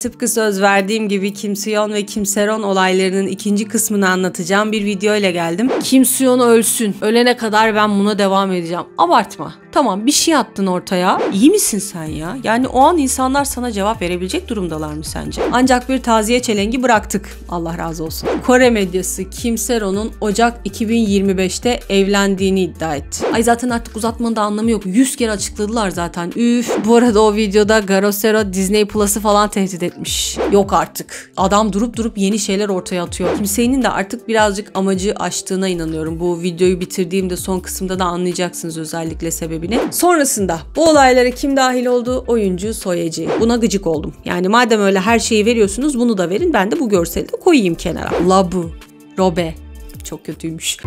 tıpkı söz verdiğim gibi Kim Soo-yeon ve Kim Se-ron olaylarının ikinci kısmını anlatacağım bir video ile geldim. Kim Soo-yeon ölsün. Ölene kadar ben buna devam edeceğim. Abartma. Tamam, bir şey attın ortaya. İyi misin sen ya? Yani o an insanlar sana cevap verebilecek durumdalar mı sence? Ancak bir taziye çelengi bıraktık. Allah razı olsun. Kore medyası Kim Se-ron'un Ocak 2025'te evlendiğini iddia etti. Ay zaten artık uzatmanın da anlamı yok. 100 kere açıkladılar zaten. Üf. Bu arada o videoda Garosero Disney Plus'ı falan tehdit etmiş. Yok artık. Adam durup yeni şeyler ortaya atıyor. Kimsenin de artık birazcık amacı aştığına inanıyorum. Bu videoyu bitirdiğimde son kısımda da anlayacaksınız özellikle sebebini. Sonrasında bu olaylara kim dahil oldu? Oyuncu Soyeji. Buna gıcık oldum. Yani madem öyle her şeyi veriyorsunuz bunu da verin. Ben de bu görseli de koyayım kenara. Labu. Robe. Çok kötüymüş.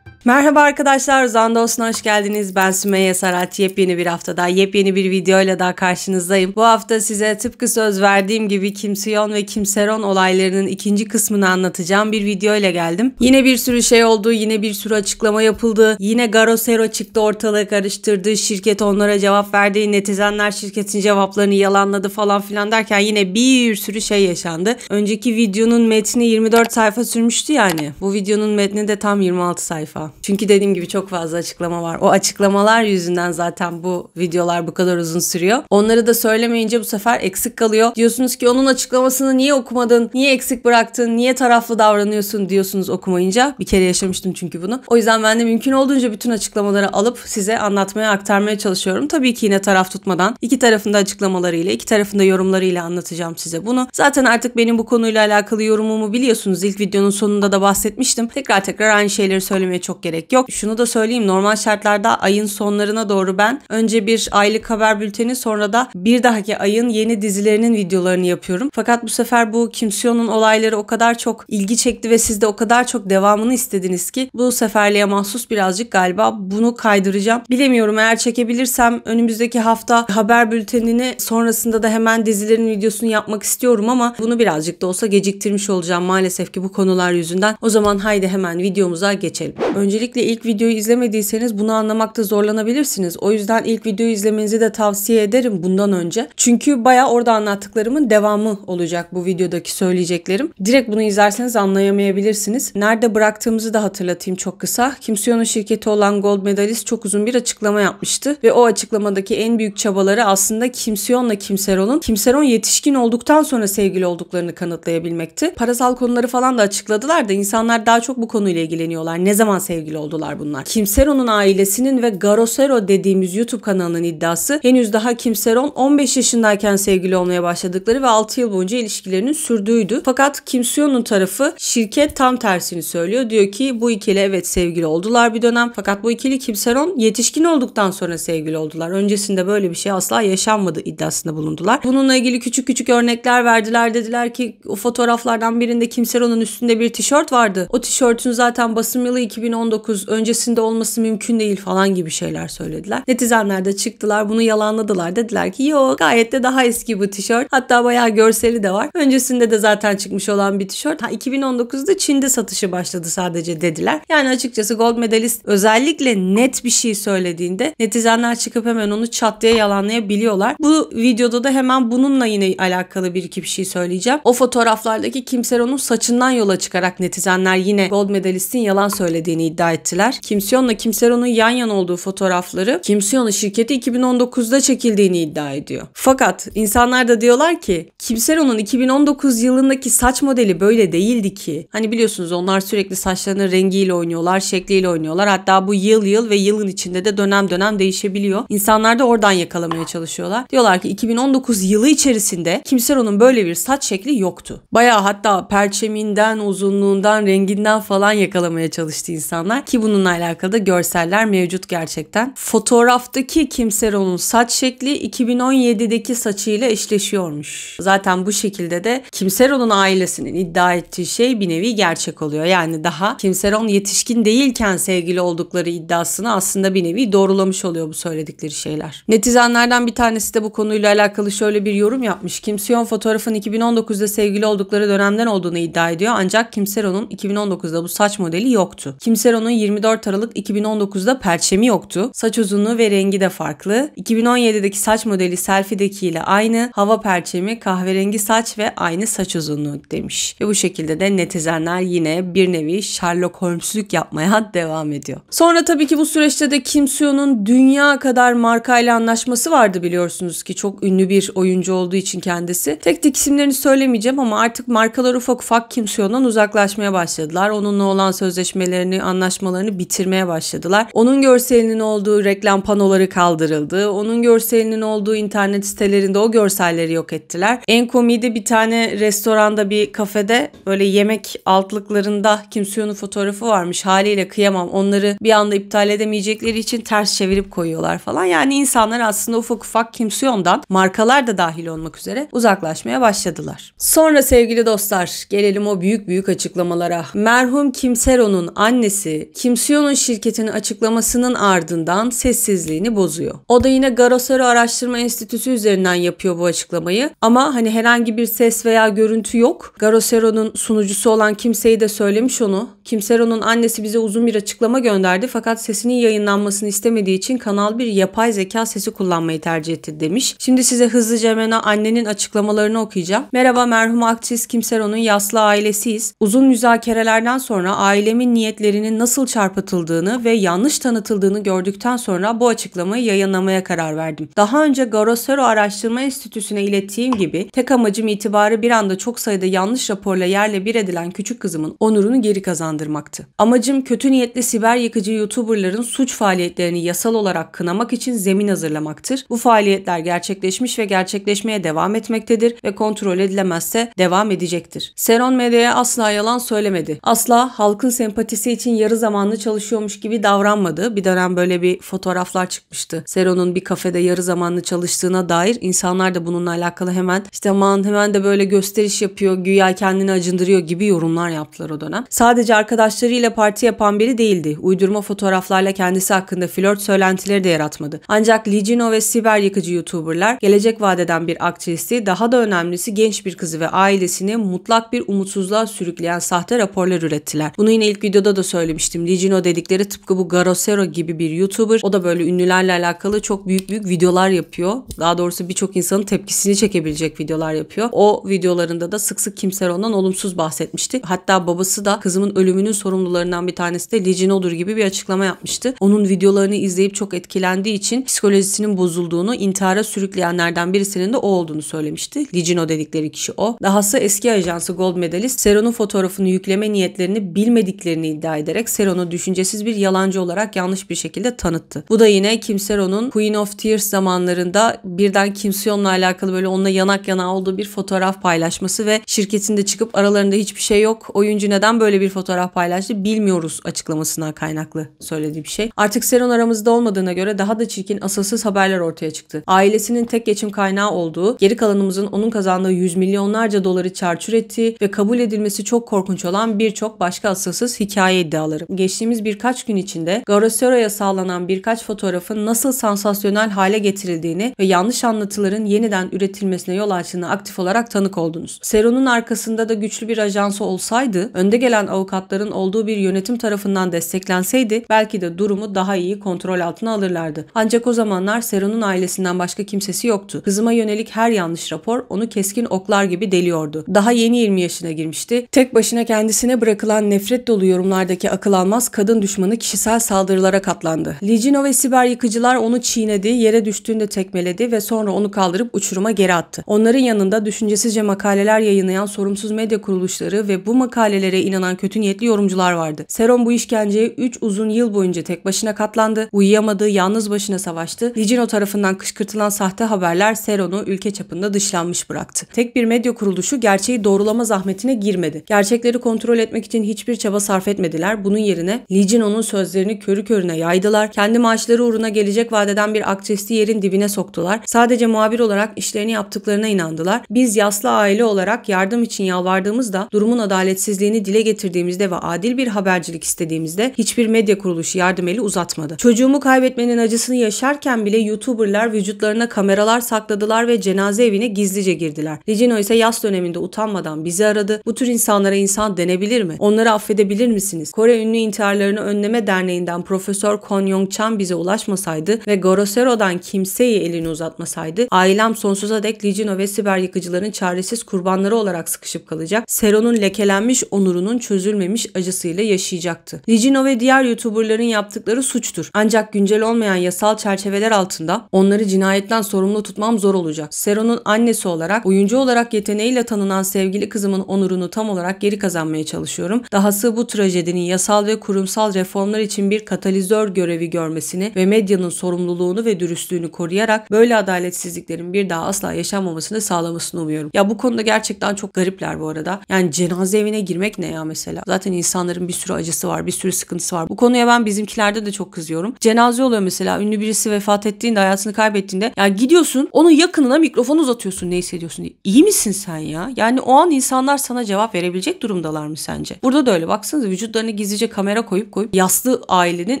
Merhaba arkadaşlar, Uzanda Olsun hoş geldiniz. Ben Sümeyye Sarat. Yepyeni bir haftada yepyeni bir videoyla daha karşınızdayım. Bu hafta size tıpkı söz verdiğim gibi Kim Soo-yeon ve Kim Se-ron olaylarının ikinci kısmını anlatacağım bir video ile geldim. Yine bir sürü şey oldu, yine bir sürü açıklama yapıldı. Yine Garosero çıktı, ortalığı karıştırdı. Şirket onlara cevap verdi. Netizenler şirketin cevaplarını yalanladı falan filan derken yine bir sürü şey yaşandı. Önceki videonun metni 24 sayfa sürmüştü yani. Bu videonun metni de tam 26 sayfa. Çünkü dediğim gibi çok fazla açıklama var. O açıklamalar yüzünden zaten bu videolar bu kadar uzun sürüyor. Onları da söylemeyince bu sefer eksik kalıyor. Diyorsunuz ki onun açıklamasını niye okumadın? Niye eksik bıraktın? Niye taraflı davranıyorsun diyorsunuz okumayınca. Bir kere yaşamıştım çünkü bunu. O yüzden ben de mümkün olduğunca bütün açıklamaları alıp size anlatmaya, aktarmaya çalışıyorum. Tabii ki yine taraf tutmadan iki tarafında açıklamalarıyla, iki tarafında yorumlarıyla anlatacağım size bunu. Zaten artık benim bu konuyla alakalı yorumumu biliyorsunuz. İlk videonun sonunda da bahsetmiştim. Tekrar aynı şeyleri söylemeye çok gerek yok. Şunu da söyleyeyim, normal şartlarda ayın sonlarına doğru ben önce bir aylık haber bülteni, sonra da bir dahaki ayın yeni dizilerinin videolarını yapıyorum. Fakat bu sefer bu Kim Soo-yeon'un olayları o kadar çok ilgi çekti ve siz de o kadar çok devamını istediniz ki bu seferliğe mahsus birazcık galiba bunu kaydıracağım. Bilemiyorum, eğer çekebilirsem önümüzdeki hafta haber bültenini, sonrasında da hemen dizilerin videosunu yapmak istiyorum ama bunu birazcık da olsa geciktirmiş olacağım maalesef ki bu konular yüzünden. O zaman haydi hemen videomuza geçelim. Öncelikle ilk videoyu izlemediyseniz bunu anlamakta zorlanabilirsiniz. O yüzden ilk videoyu izlemenizi de tavsiye ederim bundan önce. Çünkü bayağı orada anlattıklarımın devamı olacak bu videodaki söyleyeceklerim. Direkt bunu izlerseniz anlayamayabilirsiniz. Nerede bıraktığımızı da hatırlatayım çok kısa. Kim Soo-yeon'un şirketi olan Gold Medalist çok uzun bir açıklama yapmıştı. Ve o açıklamadaki en büyük çabaları aslında Kim Soo-yeon'la Kim Se-ron'un, Kim Se-ron yetişkin olduktan sonra sevgili olduklarını kanıtlayabilmekti. Parasal konuları falan da açıkladılar da insanlar daha çok bu konuyla ilgileniyorlar. Ne zaman sevgili oldular bunlar? Kim Se-ron'un ailesinin ve Garosero dediğimiz YouTube kanalının iddiası henüz daha Kim Se-ron 15 yaşındayken sevgili olmaya başladıkları ve 6 yıl boyunca ilişkilerinin sürdüğüydü. Fakat Kim Soo-yeon'un tarafı, şirket tam tersini söylüyor. Diyor ki bu ikili evet sevgili oldular bir dönem. Fakat bu ikili Kim Se-ron yetişkin olduktan sonra sevgili oldular. Öncesinde böyle bir şey asla yaşanmadı iddiasında bulundular. Bununla ilgili küçük örnekler verdiler. Dediler ki o fotoğraflardan birinde Kim Se-ron'un üstünde bir tişört vardı. O tişörtün zaten basım yılı 2019, öncesinde olması mümkün değil falan gibi şeyler söylediler. Netizenler de çıktılar, bunu yalanladılar. Dediler ki yo, gayet de daha eski bu tişört. Hatta bayağı görseli de var. Öncesinde de zaten çıkmış olan bir tişört. 2019'da Çin'de satışı başladı sadece dediler. Yani açıkçası Gold Medalist özellikle net bir şey söylediğinde netizenler çıkıp hemen onu çat diye yalanlayabiliyorlar. Bu videoda da hemen bununla yine alakalı bir iki bir şey söyleyeceğim. O fotoğraflardaki Kim Se-ron'un saçından yola çıkarak netizenler yine Gold Medalist'in yalan söylediğini iddia ettiler. Kim Soo-yeon'la Kim Se-ron'un yan yana olduğu fotoğrafları Kim Soo-yeon'un şirketi 2019'da çekildiğini iddia ediyor. Fakat insanlar da diyorlar ki Kim Se-ron'un 2019 yılındaki saç modeli böyle değildi ki. Hani biliyorsunuz onlar sürekli saçlarının rengiyle oynuyorlar, şekliyle oynuyorlar. Hatta bu yıl ve yılın içinde de dönem değişebiliyor. İnsanlar da oradan yakalamaya çalışıyorlar. Diyorlar ki 2019 yılı içerisinde Kim Se-ron'un böyle bir saç şekli yoktu. Bayağı hatta perçeminden, uzunluğundan, renginden falan yakalamaya çalıştı insanlar. insanlar ki bununla alakalı da görseller mevcut gerçekten. Fotoğraftaki Kimsero'nun saç şekli 2017'deki saçıyla eşleşiyormuş. Zaten bu şekilde de Kimsero'nun ailesinin iddia ettiği şey bir nevi gerçek oluyor. Yani daha Kimseron yetişkin değilken sevgili oldukları iddiasını aslında bir nevi doğrulamış oluyor bu söyledikleri şeyler. Netizenlerden bir tanesi de bu konuyla alakalı şöyle bir yorum yapmış. Kimseon fotoğrafın 2019'da sevgili oldukları dönemden olduğunu iddia ediyor. Ancak Kimseron'un 2019'da bu saç modeli yoktu. Kimseron'un 24 Aralık 2019'da perçemi yoktu. Saç uzunluğu ve rengi de farklı. 2017'deki saç modeli selfie'dekiyle aynı. Hava perçemi, kahverengi saç ve aynı saç uzunluğu demiş. Ve bu şekilde de netizenler yine bir nevi Sherlock Holmes'lük yapmaya devam ediyor. Sonra tabii ki bu süreçte de Kim Seon'un dünya kadar markayla anlaşması vardı biliyorsunuz ki çok ünlü bir oyuncu olduğu için kendisi. Tek tek isimlerini söylemeyeceğim ama artık markalar ufak ufak Kim Seon'dan uzaklaşmaya başladılar. Onunla olan sözleşmelerini, anlaşmalarını bitirmeye başladılar. Onun görselinin olduğu reklam panoları kaldırıldı. Onun görselinin olduğu internet sitelerinde o görselleri yok ettiler. En komiği de bir tane restoranda, bir kafede böyle yemek altlıklarında Kim Seon'un fotoğrafı varmış. Haliyle kıyamam. Onları bir anda iptal edemeyecekleri için ters çevirip koyuyorlar falan. Yani insanlar aslında ufak ufak Kim Seon'dan, markalar da dahil olmak üzere uzaklaşmaya başladılar. Sonra sevgili dostlar gelelim o büyük büyük açıklamalara. Merhum Kim Seon'un annesi Kim Seon'un şirketinin açıklamasının ardından sessizliğini bozuyor. O da yine Garosero Araştırma Enstitüsü üzerinden yapıyor bu açıklamayı. Ama hani herhangi bir ses veya görüntü yok. Garosero'nun sunucusu olan kimseyi de söylemiş onu. Kim Seon'un annesi bize uzun bir açıklama gönderdi fakat sesinin yayınlanmasını istemediği için Kanal 1 yapay zeka sesi kullanmayı tercih etti demiş. Şimdi size hızlıca hemen annenin açıklamalarını okuyacağım. Merhaba, merhum aktris Kim Seon'un yaslı ailesiyiz. Uzun müzakerelerden sonra ailemin niyetlerinin nasıl çarpıtıldığını ve yanlış tanıtıldığını gördükten sonra bu açıklamayı yayınlamaya karar verdim. Daha önce Garosero Araştırma Enstitüsü'ne ilettiğim gibi tek amacım itibarı bir anda çok sayıda yanlış raporla yerle bir edilen küçük kızımın onurunu geri kazandırmaktı. Amacım kötü niyetli siber yıkıcı YouTuber'ların suç faaliyetlerini yasal olarak kınamak için zemin hazırlamaktır. Bu faaliyetler gerçekleşmiş ve gerçekleşmeye devam etmektedir ve kontrol edilemezse devam edecektir. Seron medyaya asla yalan söylemedi. Asla halkın sempatisi için yarı zamanlı çalışıyormuş gibi davranmadı. Bir dönem böyle bir fotoğraflar çıkmıştı. Seron'un bir kafede yarı zamanlı çalıştığına dair insanlar da bununla alakalı hemen işte aman hemen de böyle gösteriş yapıyor, güya kendini acındırıyor gibi yorumlar yaptılar o dönem. Sadece arkadaşlarıyla parti yapan biri değildi. Uydurma fotoğraflarla kendisi hakkında flört söylentileri de yaratmadı. Ancak Lee Jin-ho ve siber yıkıcı YouTuber'lar gelecek vadeden bir aktristi, daha da önemlisi genç bir kızı ve ailesini mutlak bir umutsuzluğa sürükleyen sahte raporlar ürettiler. Bunu yine ilk videoda da söylemiştim. Lee Jin-ho dedikleri tıpkı bu Garosero gibi bir YouTuber. O da böyle ünlülerle alakalı çok büyük videolar yapıyor. Daha doğrusu birçok insanın tepkisini çekebilecek videolar yapıyor. O videolarında da sık sık Kim Seon'dan olumsuz bahsetmişti. Hatta babası da kızımın ölümünün sorumlularından bir tanesi de Lee Jin-ho'dur gibi bir açıklama yapmıştı. Onun videolarını izleyip çok etkilendiği için psikolojisinin bozulduğunu, intihara sürükleyenlerden birisinin de o olduğunu söylemişti. Lee Jin-ho dedikleri kişi o. Dahası eski ajansı Gold medalist Seron'un fotoğrafını yükleme niyetlerini bilmediklerini iddia ederek Seron'u düşüncesiz bir yalancı olarak yanlış bir şekilde tanıttı. Bu da yine Kim Seon'un Queen of Tears zamanlarında birden Kim Seon'la alakalı böyle onunla yanak yana olduğu bir fotoğraf paylaşması ve şirketinde çıkıp aralarında hiçbir şey yok. Oyuncu neden böyle bir fotoğraf paylaştı bilmiyoruz açıklamasına kaynaklı söylediği bir şey. Artık Seron aramızda olmadığına göre daha da çirkin asılsız haberler ortaya çıktı. Ailesinin tek geçim kaynağı olduğu, geri kalanımızın onun kazandığı yüz milyonlarca doları çarçur ettiği ve kabul edilmesi çok korkunç olan birçok başka asılsız hikaye iddiaları. Geçtiğimiz birkaç gün içinde Garosero'ya sağlanan birkaç fotoğrafın nasıl sansasyonel hale getirildiğini ve yanlış anlatıların yeniden üretilmesine yol açtığını aktif olarak tanık oldunuz. Seron'un arkasında da güçlü bir ajansı olsaydı, önde gelen avukatların olduğu bir yönetim tarafından desteklenseydi belki de durumu daha iyi kontrol altına alırlardı. Ancak o zamanlar Seron'un ailesinden başka kimsesi yoktu. Kızıma yönelik her yanlış rapor onu keskin oklar gibi deliyordu. Daha yeni 20 yaşına girmişti. Tek başına kendisine bırakılan nefret dolu yorumlardaki akıl almaz kadın düşmanı kişisel saldırılara katlandı. Lee Jin-ho ve siber yıkıcılar onu çiğnedi, yere düştüğünde tekmeledi ve sonra onu kaldırıp uçuruma geri attı. Onların yanında düşüncesizce makaleler yayınlayan sorumsuz medya kuruluşları ve bu makalelere inanan kötü niyetli yorumcular vardı. Seron bu işkenceye 3 uzun yıl boyunca tek başına katlandı. Uyuyamadı, yalnız başına savaştı. Lee Jin-ho tarafından kışkırtılan sahte haberler Seron'u ülke çapında dışlanmış bıraktı. Tek bir medya kuruluşu gerçeği doğrulama zahmetine girmedi. Gerçekleri kontrol etmek için hiçbir çaba sarf etmediler. Bunun yerine Lee Jin-ho'nun sözlerini körü körüne yaydılar. Kendi maaşları uğruna gelecek vadeden bir aktresi yerin dibine soktular. Sadece muhabir olarak işlerini yaptıklarına inandılar. Biz yaslı aile olarak yardım için yalvardığımızda, durumun adaletsizliğini dile getirdiğimizde ve adil bir habercilik istediğimizde hiçbir medya kuruluşu yardım eli uzatmadı. Çocuğumu kaybetmenin acısını yaşarken bile YouTuber'lar vücutlarına kameralar sakladılar ve cenaze evine gizlice girdiler. Lee Jin-ho ise yas döneminde utanmadan bizi aradı. Bu tür insanlara insan denebilir mi? Onları affedebilir misiniz? Kore Ünlü İntiharlarını Önleme Derneği'nden Profesör Kon Yong-chan bize ulaşmasaydı ve Gorosero'dan kimseyi elini uzatmasaydı, ailem sonsuza dek Lee Jin-ho ve siber yıkıcıların çaresiz kurbanları olarak sıkışıp kalacak, Sero'nun lekelenmiş onurunun çözülmemiş acısıyla yaşayacaktı. Lee Jin-ho ve diğer YouTuber'ların yaptıkları suçtur. Ancak güncel olmayan yasal çerçeveler altında onları cinayetten sorumlu tutmam zor olacak. Sero'nun annesi olarak, oyuncu olarak yeteneğiyle tanınan sevgili kızımın onurunu tam olarak geri kazanmaya çalışıyorum. Dahası bu trajedinin yasal ve kurumsal reformlar için bir katalizör görevi görmesini ve medyanın sorumluluğunu ve dürüstlüğünü koruyarak böyle adaletsizliklerin bir daha asla yaşanmamasını sağlamasını umuyorum. Ya bu konuda gerçekten çok garipler bu arada. Yani cenaze evine girmek ne ya mesela? Zaten insanların bir sürü acısı var, bir sürü sıkıntısı var. Bu konuya ben bizimkilerde de çok kızıyorum. Cenaze oluyor mesela, ünlü birisi vefat ettiğinde, hayatını kaybettiğinde, ya gidiyorsun onun yakınına mikrofon uzatıyorsun, ne hissediyorsun diye. İyi misin sen ya? Yani o an insanlar sana cevap verebilecek durumdalar mı sence? Burada da öyle. Baksanıza, vücutlarına gizlice kamera koyup yaslı ailenin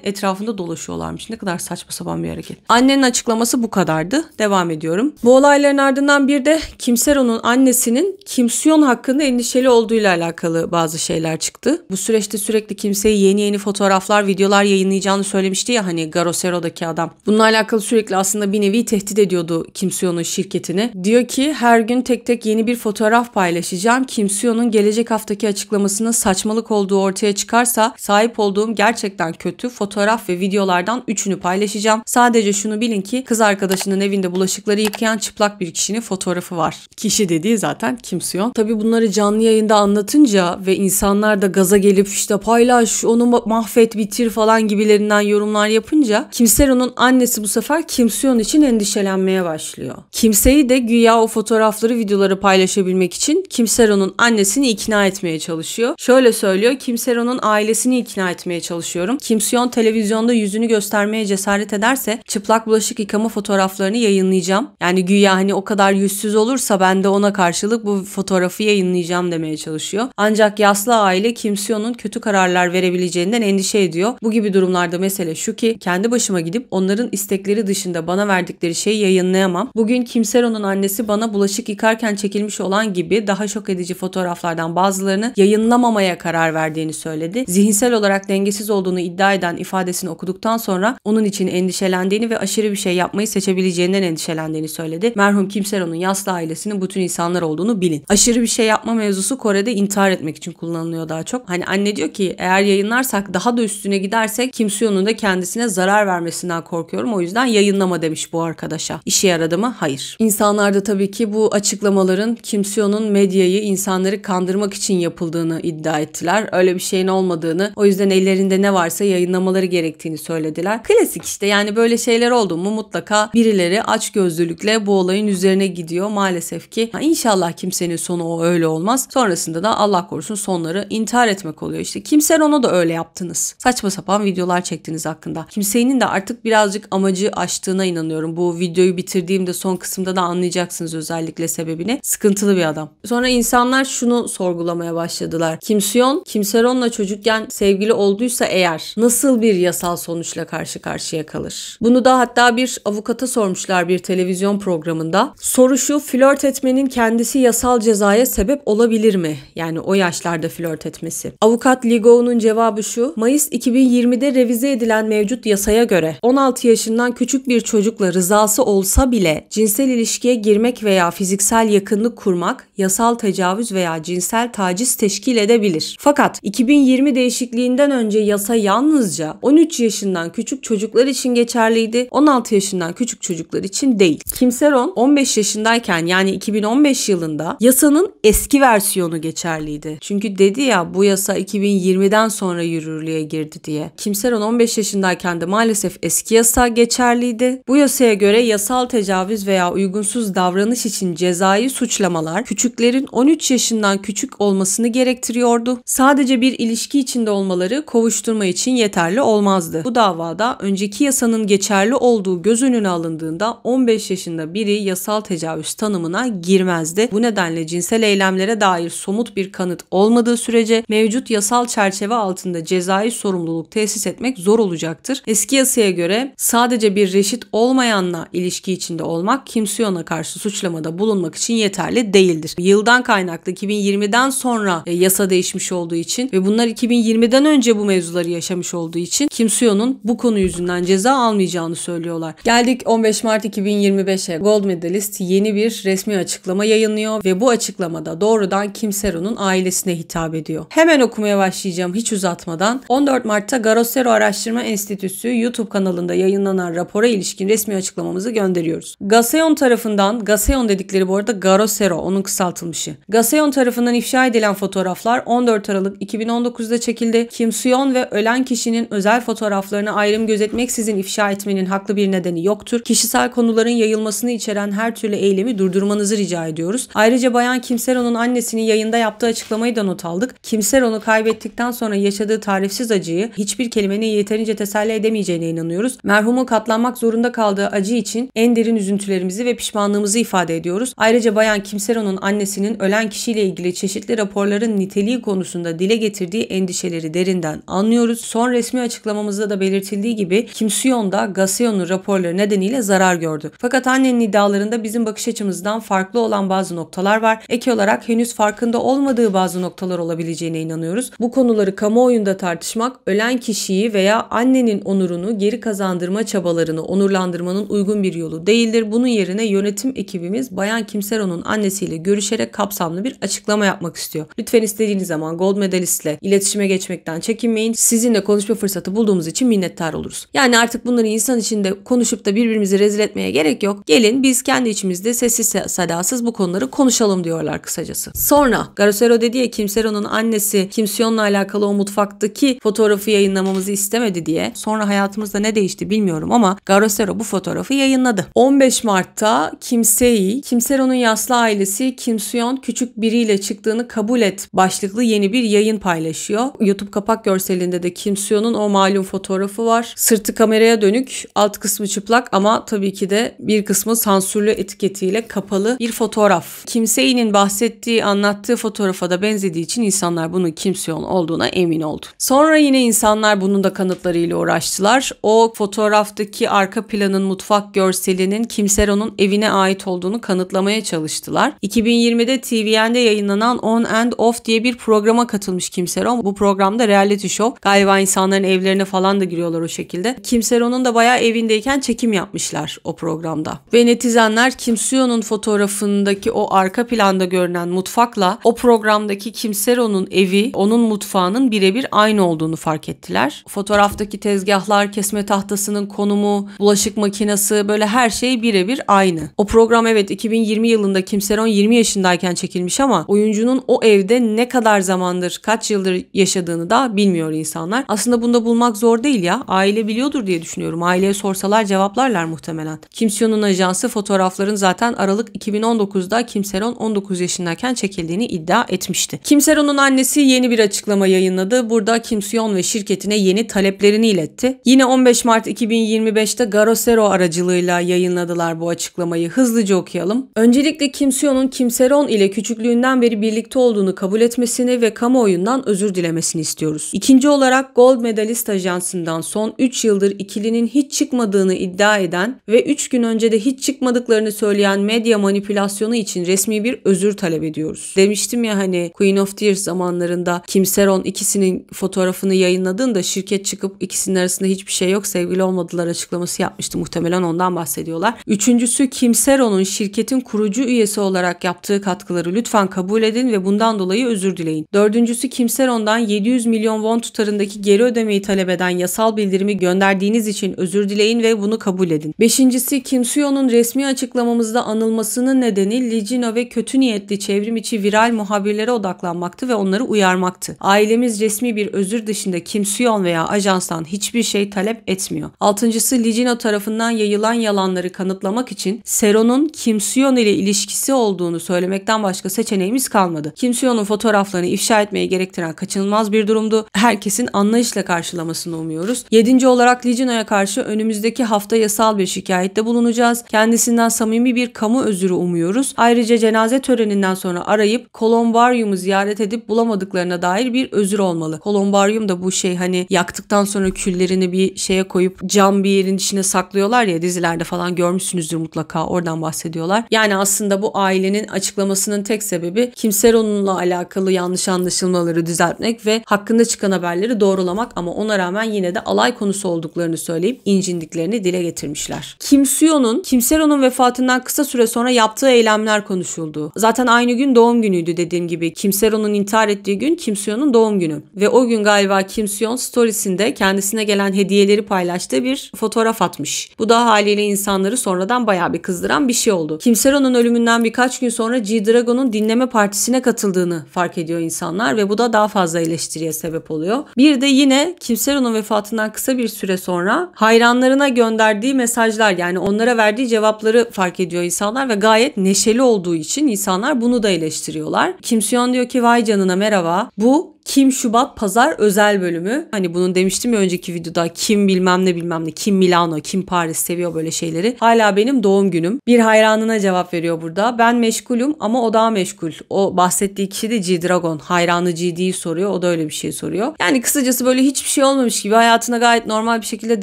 etrafında dolaşıyorlarmış. Ne kadar saçma sapan bir hareket. Annenin açıklaması bu kadardı. Devam ediyorum. Bu olayların ardından bir de Kim Sero'nun annesinin Kim Soo-yeon hakkında endişeli olduğuyla alakalı bazı şeyler çıktı. Bu süreçte sürekli kimseyi yeni fotoğraflar, videolar yayınlayacağını söylemişti ya hani Gorosero'daki adam. Bununla alakalı sürekli aslında bir nevi tehdit ediyordu Kim Soo-yeon'un şirketini. Diyor ki her gün tek tek yeni bir fotoğraf paylaşacağım. Kim Soo-yeon'un gelecek haftaki açıklamasının saçmalık olduğu ortaya çıkarsa sahip olduğum gerçekten kötü fotoğraf ve videolardan 3'ünü paylaşacağım. Sadece şunu bilin ki kız arkadaşının evinde bulaşıkları yıkayan çıplak bir kişinin fotoğrafı var. Kişi dediği zaten Kim Soo-yeon. Tabii bunları canlı yayında anlatınca ve insanlar da gaza gelip işte paylaş, onu mahvet, bitir falan gibilerinden yorumlar yapınca Kim Sero'nun annesi bu sefer Kim Soo-yeon için endişelenmeye başlıyor. Kimseyi de güya o fotoğrafları, videoları paylaşabilmek için Kim Sero'nun annesini ikna etmeye çalışıyor. Şöyle söylüyor: Kim Sero'nun ailesini ikna etmeye çalışıyorum. Kim Soo-yeon televizyonda yüzünü göstermeye cesaret ederse çıplak bulaşık yıkama fotoğraflarını yayınlayacağım. Yani güya hani o kadar yüzsüz olursa ben de ona karşılık bu fotoğrafı yayınlayacağım demeye çalışıyor. Ancak yaslı aile Kim Soo-yeon'un kötü kararlar verebileceğinden endişe ediyor. Bu gibi durumlarda mesele şu ki kendi başıma gidip onların istekleri dışında bana verdikleri şeyi yayınlayamam. Bugün Kim Sero'nun annesi bana bulaşık yıkarken çekilmiş olan gibi daha şok edici fotoğraflardan bazılarını yayınlamamaya karar verdiğini söyledi. Zihinsel olarak dengesiz olduğunu iddia eden ifadesini okuduktan sonra onun için endişelendiğini ve aşırı bir şey yapmayı seçebileceğinden endişelendiğini söyledi. Merhum Kim Sero'nun yaslı ailesinin bu tür insanlar olduğunu bilin. Aşırı bir şey yapma mevzusu Kore'de intihar etmek için kullanılıyor daha çok. Hani anne diyor ki eğer yayınlarsak, daha da üstüne gidersek Kim Soo-yeon'un da kendisine zarar vermesinden korkuyorum. O yüzden yayınlama demiş bu arkadaşa. İşe yaradı mı? Hayır. İnsanlar da tabii ki bu açıklamaların Kim Soo-yeon'un medyayı, insanları kandırmak için yapıldığını iddia ettiler. Öyle bir şeyin olmadığını, o yüzden ellerinde ne varsa yayınlamaları gerektiğini söylediler. Klasik işte, yani böyle şeyler oldu mu mutlaka birileri açgözlülükle bu olayın üzerine gidiyor maalesef ki. İnşallah kimsenin sonu o öyle olmaz. Sonrasında da Allah korusun sonları intihar etmek oluyor işte. Kim Sero'na da öyle yaptınız. Saçma sapan videolar çektiniz hakkında. Kimsenin de artık birazcık amacı aştığına inanıyorum. Bu videoyu bitirdiğimde son kısımda da anlayacaksınız özellikle sebebini. Sıkıntılı bir adam. Sonra insanlar şunu sorgulamaya başladılar. Kim Soo-yeon, Kim Sero'nla çocukken sevgili olduysa eğer nasıl bir yasal sonuçla karşı karşıya kalır? Bunu da hatta bir avukata sormuşlar bir televizyon programında. Soru şu: flört etmenin kendisi yasal cezaya sebep olabilir mi? Yani o yaşlarda flört etmesi. Avukat Lee Go-eun'un cevabı şu: Mayıs 2020'de revize edilen mevcut yasaya göre 16 yaşından küçük bir çocukla rızası olsa bile cinsel ilişkiye girmek veya fiziksel yakınlık kurmak yasal tecavüz veya cinsel taciz teşkil edebilir. Fakat 2020 değişikliğinden önce yasa yalnızca 13 yaşından küçük çocuklar için geçerliydi. 16 yaşından küçük çocuklar için değil. Kim Soo-yeon 15 yaşındayken, yani 2015 yılında yasanın eski versiyonu geçerliydi. Çünkü dedi ya bu yasa 2020'den sonra yürürlüğe girdi diye. Kim Soo-yeon 15 yaşındayken de maalesef eski yasa geçerliydi. Bu yasaya göre yasal tecavüz veya uygunsuz davranış için cezai suçlamalar küçüklerin 13 yaşından küçük olmasını gerektiriyordu. Sadece bir ilişki içinde yaşında olmaları kovuşturma için yeterli olmazdı. Bu davada önceki yasanın geçerli olduğu göz önüne alındığında 15 yaşında biri yasal tecavüz tanımına girmezdi. Bu nedenle cinsel eylemlere dair somut bir kanıt olmadığı sürece mevcut yasal çerçeve altında cezai sorumluluk tesis etmek zor olacaktır. Eski yasaya göre sadece bir reşit olmayanla ilişki içinde olmak kimsiyona karşı suçlamada bulunmak için yeterli değildir. Yıldan kaynaklı 2020'den sonra yasa değişmiş olduğu için ve bunlar 2020'den önce bu mevzuları yaşamış olduğu için kimsiyonun bu konu yüzünden ceza almayacağını söylüyorlar. Geldik 15 Mart 2025'e. Gold Medalist yeni bir resmi açıklama yayınlıyor ve bu açıklamada doğrudan Kimsero'nun ailesine hitap ediyor. Hemen okumaya başlayacağım hiç uzatmadan. 14 Mart'ta Garosero Araştırma Enstitüsü YouTube kanalında yayınlanan rapora ilişkin resmi açıklamamızı gönderiyoruz. Gaseon tarafından, Gaseon dedikleri bu arada Garosero, onun kısaltılmışı. Gaseon tarafından ifşa edilen fotoğraflar 14 Aralık 2019'da çekildi. Kimseon ve ölen kişinin özel fotoğraflarını ayrım gözetmeksizin ifşa etmenin haklı bir nedeni yoktur. Kişisel konuların yayılmasını içeren her türlü eylemi durdurmanızı rica ediyoruz. Ayrıca Bayan Kimsero'nun annesinin yayında yaptığı açıklamayı da not aldık. Kimsero'nu kaybettikten sonra yaşadığı tarifsiz acıyı hiçbir kelimenin yeterince teselli edemeyeceğine inanıyoruz. Merhumun katlanmak zorunda kaldığı acı için en derin üzüntülerimizi ve pişmanlığımızı ifade ediyoruz. Ayrıca Bayan Kimsero'nun annesinin ölen kişiyle ilgili çeşitli raporların niteliği konusunda dile getirdiği endişeleri derinden anlıyoruz. Son resmi açıklamamızda da belirtildiği gibi Kimseon da Gaseon'un raporları nedeniyle zarar gördü. Fakat annenin iddialarında bizim bakış açımızdan farklı olan bazı noktalar var. Ek olarak henüz farkında olmadığı bazı noktalar olabileceğine inanıyoruz. Bu konuları kamuoyunda tartışmak, ölen kişiyi veya annenin onurunu geri kazandırma çabalarını onurlandırmanın uygun bir yolu değildir. Bunun yerine yönetim ekibimiz Bayan Kimsero'nun annesiyle görüşerek kapsamlı bir açıklama yapmak istiyor. Lütfen istediğiniz zaman Gold Medalist'le iletişime geçmekten çekinmeyin. Sizinle konuşma fırsatı bulduğumuz için minnettar oluruz. Yani artık bunları insan içinde konuşup da birbirimizi rezil etmeye gerek yok. Gelin biz kendi içimizde sessiz sedasız bu konuları konuşalım diyorlar kısacası. Sonra Garosero dedi ya Kimsero'nun annesi Kimsiyon'la alakalı o mutfaktaki fotoğrafı yayınlamamızı istemedi diye. Sonra hayatımızda ne değişti bilmiyorum ama Garosero bu fotoğrafı yayınladı. 15 Mart'ta Kimsero'nun yaslı ailesi Kimsiyon küçük biriyle çıktığını kabul et başlıklı yeni bir yayın paylaşıyor. YouTube kapak görselinde de Kimsiyon'un o malum fotoğrafı var. Sırtı kameraya dönük, alt kısmı çıplak ama tabii ki de bir kısmı sansürlü etiketiyle kapalı bir fotoğraf. Kimse'nin bahsettiği, anlattığı fotoğrafa da benzediği için insanlar bunun Kimsiyon olduğuna emin oldu. Sonra yine insanlar bunun da kanıtlarıyla uğraştılar. O fotoğraftaki arka planın mutfak görselinin Kimsero'nun evine ait olduğunu kanıtlamaya çalıştılar. 2020'de TVN'de yayınlanan On and Off diye bir programa katılmış Kimsero. Bu programda reality show. Galiba insanların evlerine falan da giriyorlar o şekilde. Kimsero'nun da bayağı evindeyken çekim yapmışlar o programda. Ve netizenler Kimsero'nun fotoğrafındaki o arka planda görünen mutfakla o programdaki Kimsero'nun evi, onun mutfağının birebir aynı olduğunu fark ettiler. Fotoğraftaki tezgahlar, kesme tahtasının konumu, bulaşık makinesi böyle her şey birebir aynı. O program evet 2020 yılında Kimsero 20 yaşındayken çekilmiş ama oyuncunun o evde ne kadar zamandır, kaç yıldır yaşadığını da bilmiyor insanlar. Aslında bunda bulmak zor değil ya. Aile biliyordur diye düşünüyorum. Aileye sorsalar cevaplarlar muhtemelen. Kimsero'nun ajansı fotoğrafların zaten Aralık 2019'da Kimsero 19 yaşındayken çekildiğini iddia etmişti. Kimsero'nun annesi yeni bir açıklama yayınladı. Burada Kimsero ve şirketine yeni taleplerini iletti. Yine 15 Mart 2025'te Garosero aracılığıyla yayınladılar bu açıklamayı. Hızlıca okuyalım. Öncelikle Kimsero'nun Kimsero ile küçüklüğünden beri birlikte olduğunu kabul etmesini ve kamuoyundan özür dilemesini istiyoruz. İkinci olarak Gold Medalist Ajansı'ndan son 3 yıldır ikilinin hiç çıkmadığını iddia eden ve 3 gün önce de hiç çıkmadıklarını söyleyen medya manipülasyonu için resmi bir özür talep ediyoruz. Demiştim ya hani Queen of Tears zamanlarında Kimsero ikisinin fotoğrafını yayınladığında şirket çıkıp ikisinin arasında hiçbir şey yok, sevgili olmadılar açıklaması yapmıştı. Muhtemelen ondan bahsediyorlar. Üçüncüsü Kimsero'nun şirketin kurucu üyesi olarak yaptığı katkıları lütfen kabul edin ve bundan dolayı özür dileyin. Dördüncüsü Kimsero'dan 700 milyon won tutarındaki geri ödemeyi talep eden yasal bildirimi gönderdiğiniz için özür dileyin ve bunu kabul edin. Beşincisi Kimsero'nun resmi açıklamamızda anılmasının nedeni Lijino ve kötü niyetli çevrim içi viral muhabirlere odaklanmaktı ve onları uyarmaktı. Ailemiz resmi bir özür dışında Kimsero veya ajanstan hiçbir şey talep etmiyor. Altıncısı Lijino tarafından yayılan yalanları kanıtlamak için Sero'nun Kimsero ile ilişkisi olduğunu söylemekten başka seçeneğimiz kalmadı. Kimsero'nun fotoğraflarını ifşa etmeyi gerektiren kaçınılmaz bir bir durumdu. Herkesin anlayışla karşılamasını umuyoruz. 7. olarak Legion'a karşı önümüzdeki hafta yasal bir şikayette bulunacağız. Kendisinden samimi bir kamu özrü umuyoruz. Ayrıca cenaze töreninden sonra arayıp Kolombaryum'u ziyaret edip bulamadıklarına dair bir özür olmalı. Kolombaryum da bu hani yaktıktan sonra küllerini bir şeye koyup cam bir yerin içine saklıyorlar ya, dizilerde falan görmüşsünüzdür mutlaka, oradan bahsediyorlar. Yani aslında bu ailenin açıklamasının tek sebebi Kimseron'unla alakalı yanlış anlaşılmaları düzeltmek ve hakkında çıkan haberleri doğrulamak, ama ona rağmen yine de alay konusu olduklarını söyleyip incindiklerini dile getirmişler. Kimseron'un vefatından kısa süre sonra yaptığı eylemler konuşuldu. Zaten aynı gün doğum günüydü dediğim gibi. Kimseron'un intihar ettiği gün Kimseon'un doğum günü. Ve o gün galiba Kimseon storiesinde kendisine gelen hediyeleri paylaştığı bir fotoğraf atmış. Bu da haliyle insanları sonradan bayağı bir kızdıran bir şey oldu. Kimseron'un ölümünden birkaç gün sonra G-Dragon'un dinleme partisine katıldığını fark ediyor insanlar ve bu da daha fazla eleştiriye sebep oluyor. Bir de yine Kimseron'un vefatından kısa bir süre sonra hayranlarına gönderdiği mesajlar, yani onlara verdiği cevapları fark ediyor insanlar ve gayet neşeli olduğu için insanlar bunu da eleştiriyorlar. Kimseon diyor ki vay canına merhaba, bu Kim Şubat Pazar özel bölümü. Hani bunun demiştim ya önceki videoda, Kim bilmem ne, Kim Milano, Kim Paris, seviyor böyle şeyleri. Hala benim doğum günüm. Bir hayranına cevap veriyor burada. Ben meşgulüm ama o daha meşgul. O bahsettiği kişi de G-Dragon. Hayranı GD'yi soruyor. O da öyle bir şey soruyor. Yani kısacası böyle hiçbir şey olmamış gibi hayatına gayet normal bir şekilde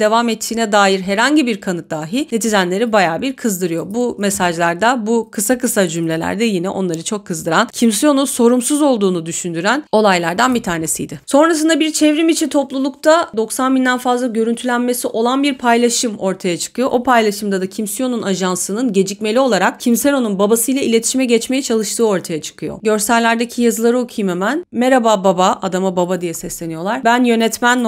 devam ettiğine dair herhangi bir kanıt dahi netizenleri bayağı bir kızdırıyor. Bu mesajlarda, bu kısa cümlelerde yine onları çok kızdıran, Kimseon'un sorumsuz olduğunu düşündüren olaylardan bir tanesiydi. Sonrasında bir çevrim içi toplulukta 90 binden fazla görüntülenmesi olan bir paylaşım ortaya çıkıyor. O paylaşımda da Kimseon'un ajansının gecikmeli olarak Kimseron'un babasıyla iletişime geçmeye çalıştığı ortaya çıkıyor. Görsellerdeki yazıları okuyayım hemen. Merhaba baba, adama baba diye sesleniyorlar. Ben yönetmen ...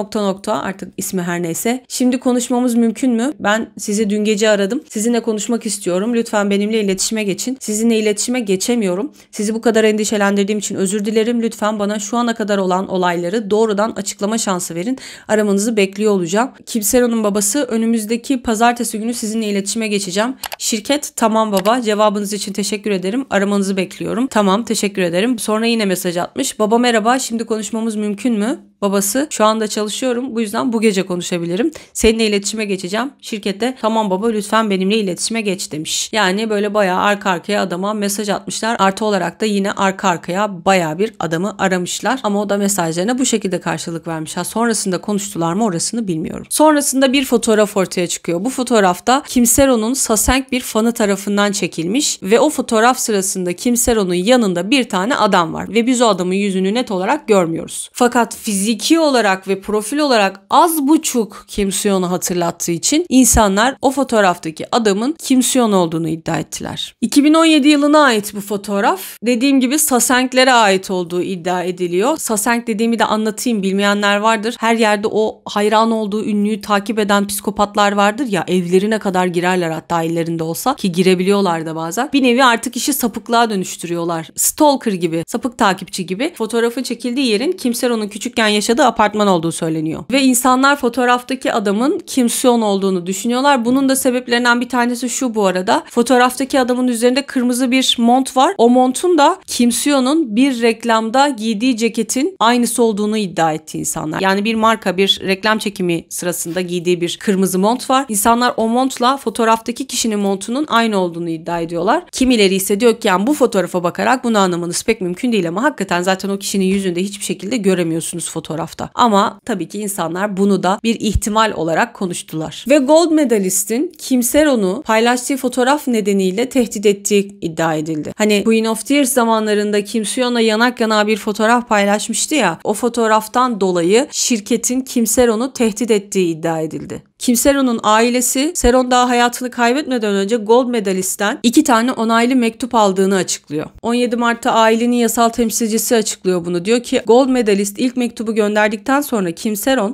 artık ismi her neyse. Şimdi konuşmamız mümkün mü? Ben sizi dün gece aradım. Sizinle konuşmak istiyorum. Lütfen benimle iletişime geçin. Sizinle iletişime geçemiyorum. Sizi bu kadar endişelendirdiğim için özür dilerim. Lütfen bana şu ana kadar olan olayları doğrudan açıklama şansı verin. Aramanızı bekliyor olacağım. Kimseron'un babası, önümüzdeki pazartesi günü sizinle iletişime geçeceğim. Şirket, tamam baba, cevabınız için teşekkür ederim. Aramanızı bekliyorum. Tamam, teşekkür ederim. Sonra yine mesaj atmış. Baba merhaba, şimdi konuşmamız mümkün mü? Babası, şu anda çalışıyorum, bu yüzden bu gece konuşabilirim. Seninle iletişime geçeceğim. Şirkette tamam baba lütfen benimle iletişime geç demiş. Yani böyle bayağı arka arkaya adama mesaj atmışlar. Artı olarak da yine arka arkaya bayağı bir adamı aramışlar. Ama o da mesajlarına bu şekilde karşılık vermiş. Sonrasında konuştular mı orasını bilmiyorum. Sonrasında bir fotoğraf ortaya çıkıyor. Bu fotoğrafta Kimseron'un Sasenk bir fanı tarafından çekilmiş ve o fotoğraf sırasında Kimseron'un yanında bir tane adam var ve biz o adamın yüzünü net olarak görmüyoruz. Fakat fiziki olarak ve profil olarak az buçuk Kimseon'u hatırlattığı için insanlar o fotoğraftaki adamın Kimseon olduğunu iddia ettiler. 2017 yılına ait bu fotoğraf. Dediğim gibi Sasenklere ait olduğu iddia ediliyor. Sasenk dediğimi de anlatayım, bilmeyenler vardır. Her yerde o hayran olduğu ünlüyü takip eden psikopatlar vardır ya, evlerine kadar girerler hatta ellerinde olsa, ki girebiliyorlar da bazen. Bir nevi artık işi sapıklığa dönüştürüyorlar. Stalker gibi, sapık takipçi gibi. Fotoğrafın çekildiği yerin Kimseron'un küçükken yaşadığı apartman olduğu söyleniyor. Ve insanlar fotoğraftaki adamın Kimseon olduğunu düşünüyorlar. Bunun da sebeplerinden bir tanesi şu bu arada. Fotoğraftaki adamın üzerinde kırmızı bir mont var. O montun da Kimseon'un bir reklamda giydiği ceketin aynısı olduğunu iddia etti insanlar. Yani bir marka bir reklam çekimi sırasında giydiği bir kırmızı mont var. İnsanlar o montla fotoğraftaki kişinin montunun aynı olduğunu iddia ediyorlar. Kimileri ise diyor ki yani bu fotoğrafa bakarak bunu anlamanız pek mümkün değil ama hakikaten zaten o kişinin yüzünde hiçbir şekilde göremiyorsunuz fotoğrafta. Ama tabii ki insanlar bunu da bir ihtimal olarak konuştular. Ve gold medalistin Kimseron'u paylaştığı fotoğraf nedeniyle tehdit ettiği iddia edildi. Hani Queen of Tears zamanlarında Kimseon'la yanak yana bir fotoğraf paylaşmıştı ya, o fotoğraftan dolayı şirketin Kimseron'u tehdit ettiği iddia edildi. Kimseron'un ailesi Seron daha hayatını kaybetmeden önce gold medalistten 2 tane onaylı mektup aldığını açıklıyor. 17 Mart'ta ailenin yasal temsilcisi açıklıyor bunu. Diyor ki gold medalist ilk mektubu gönderdikten sonra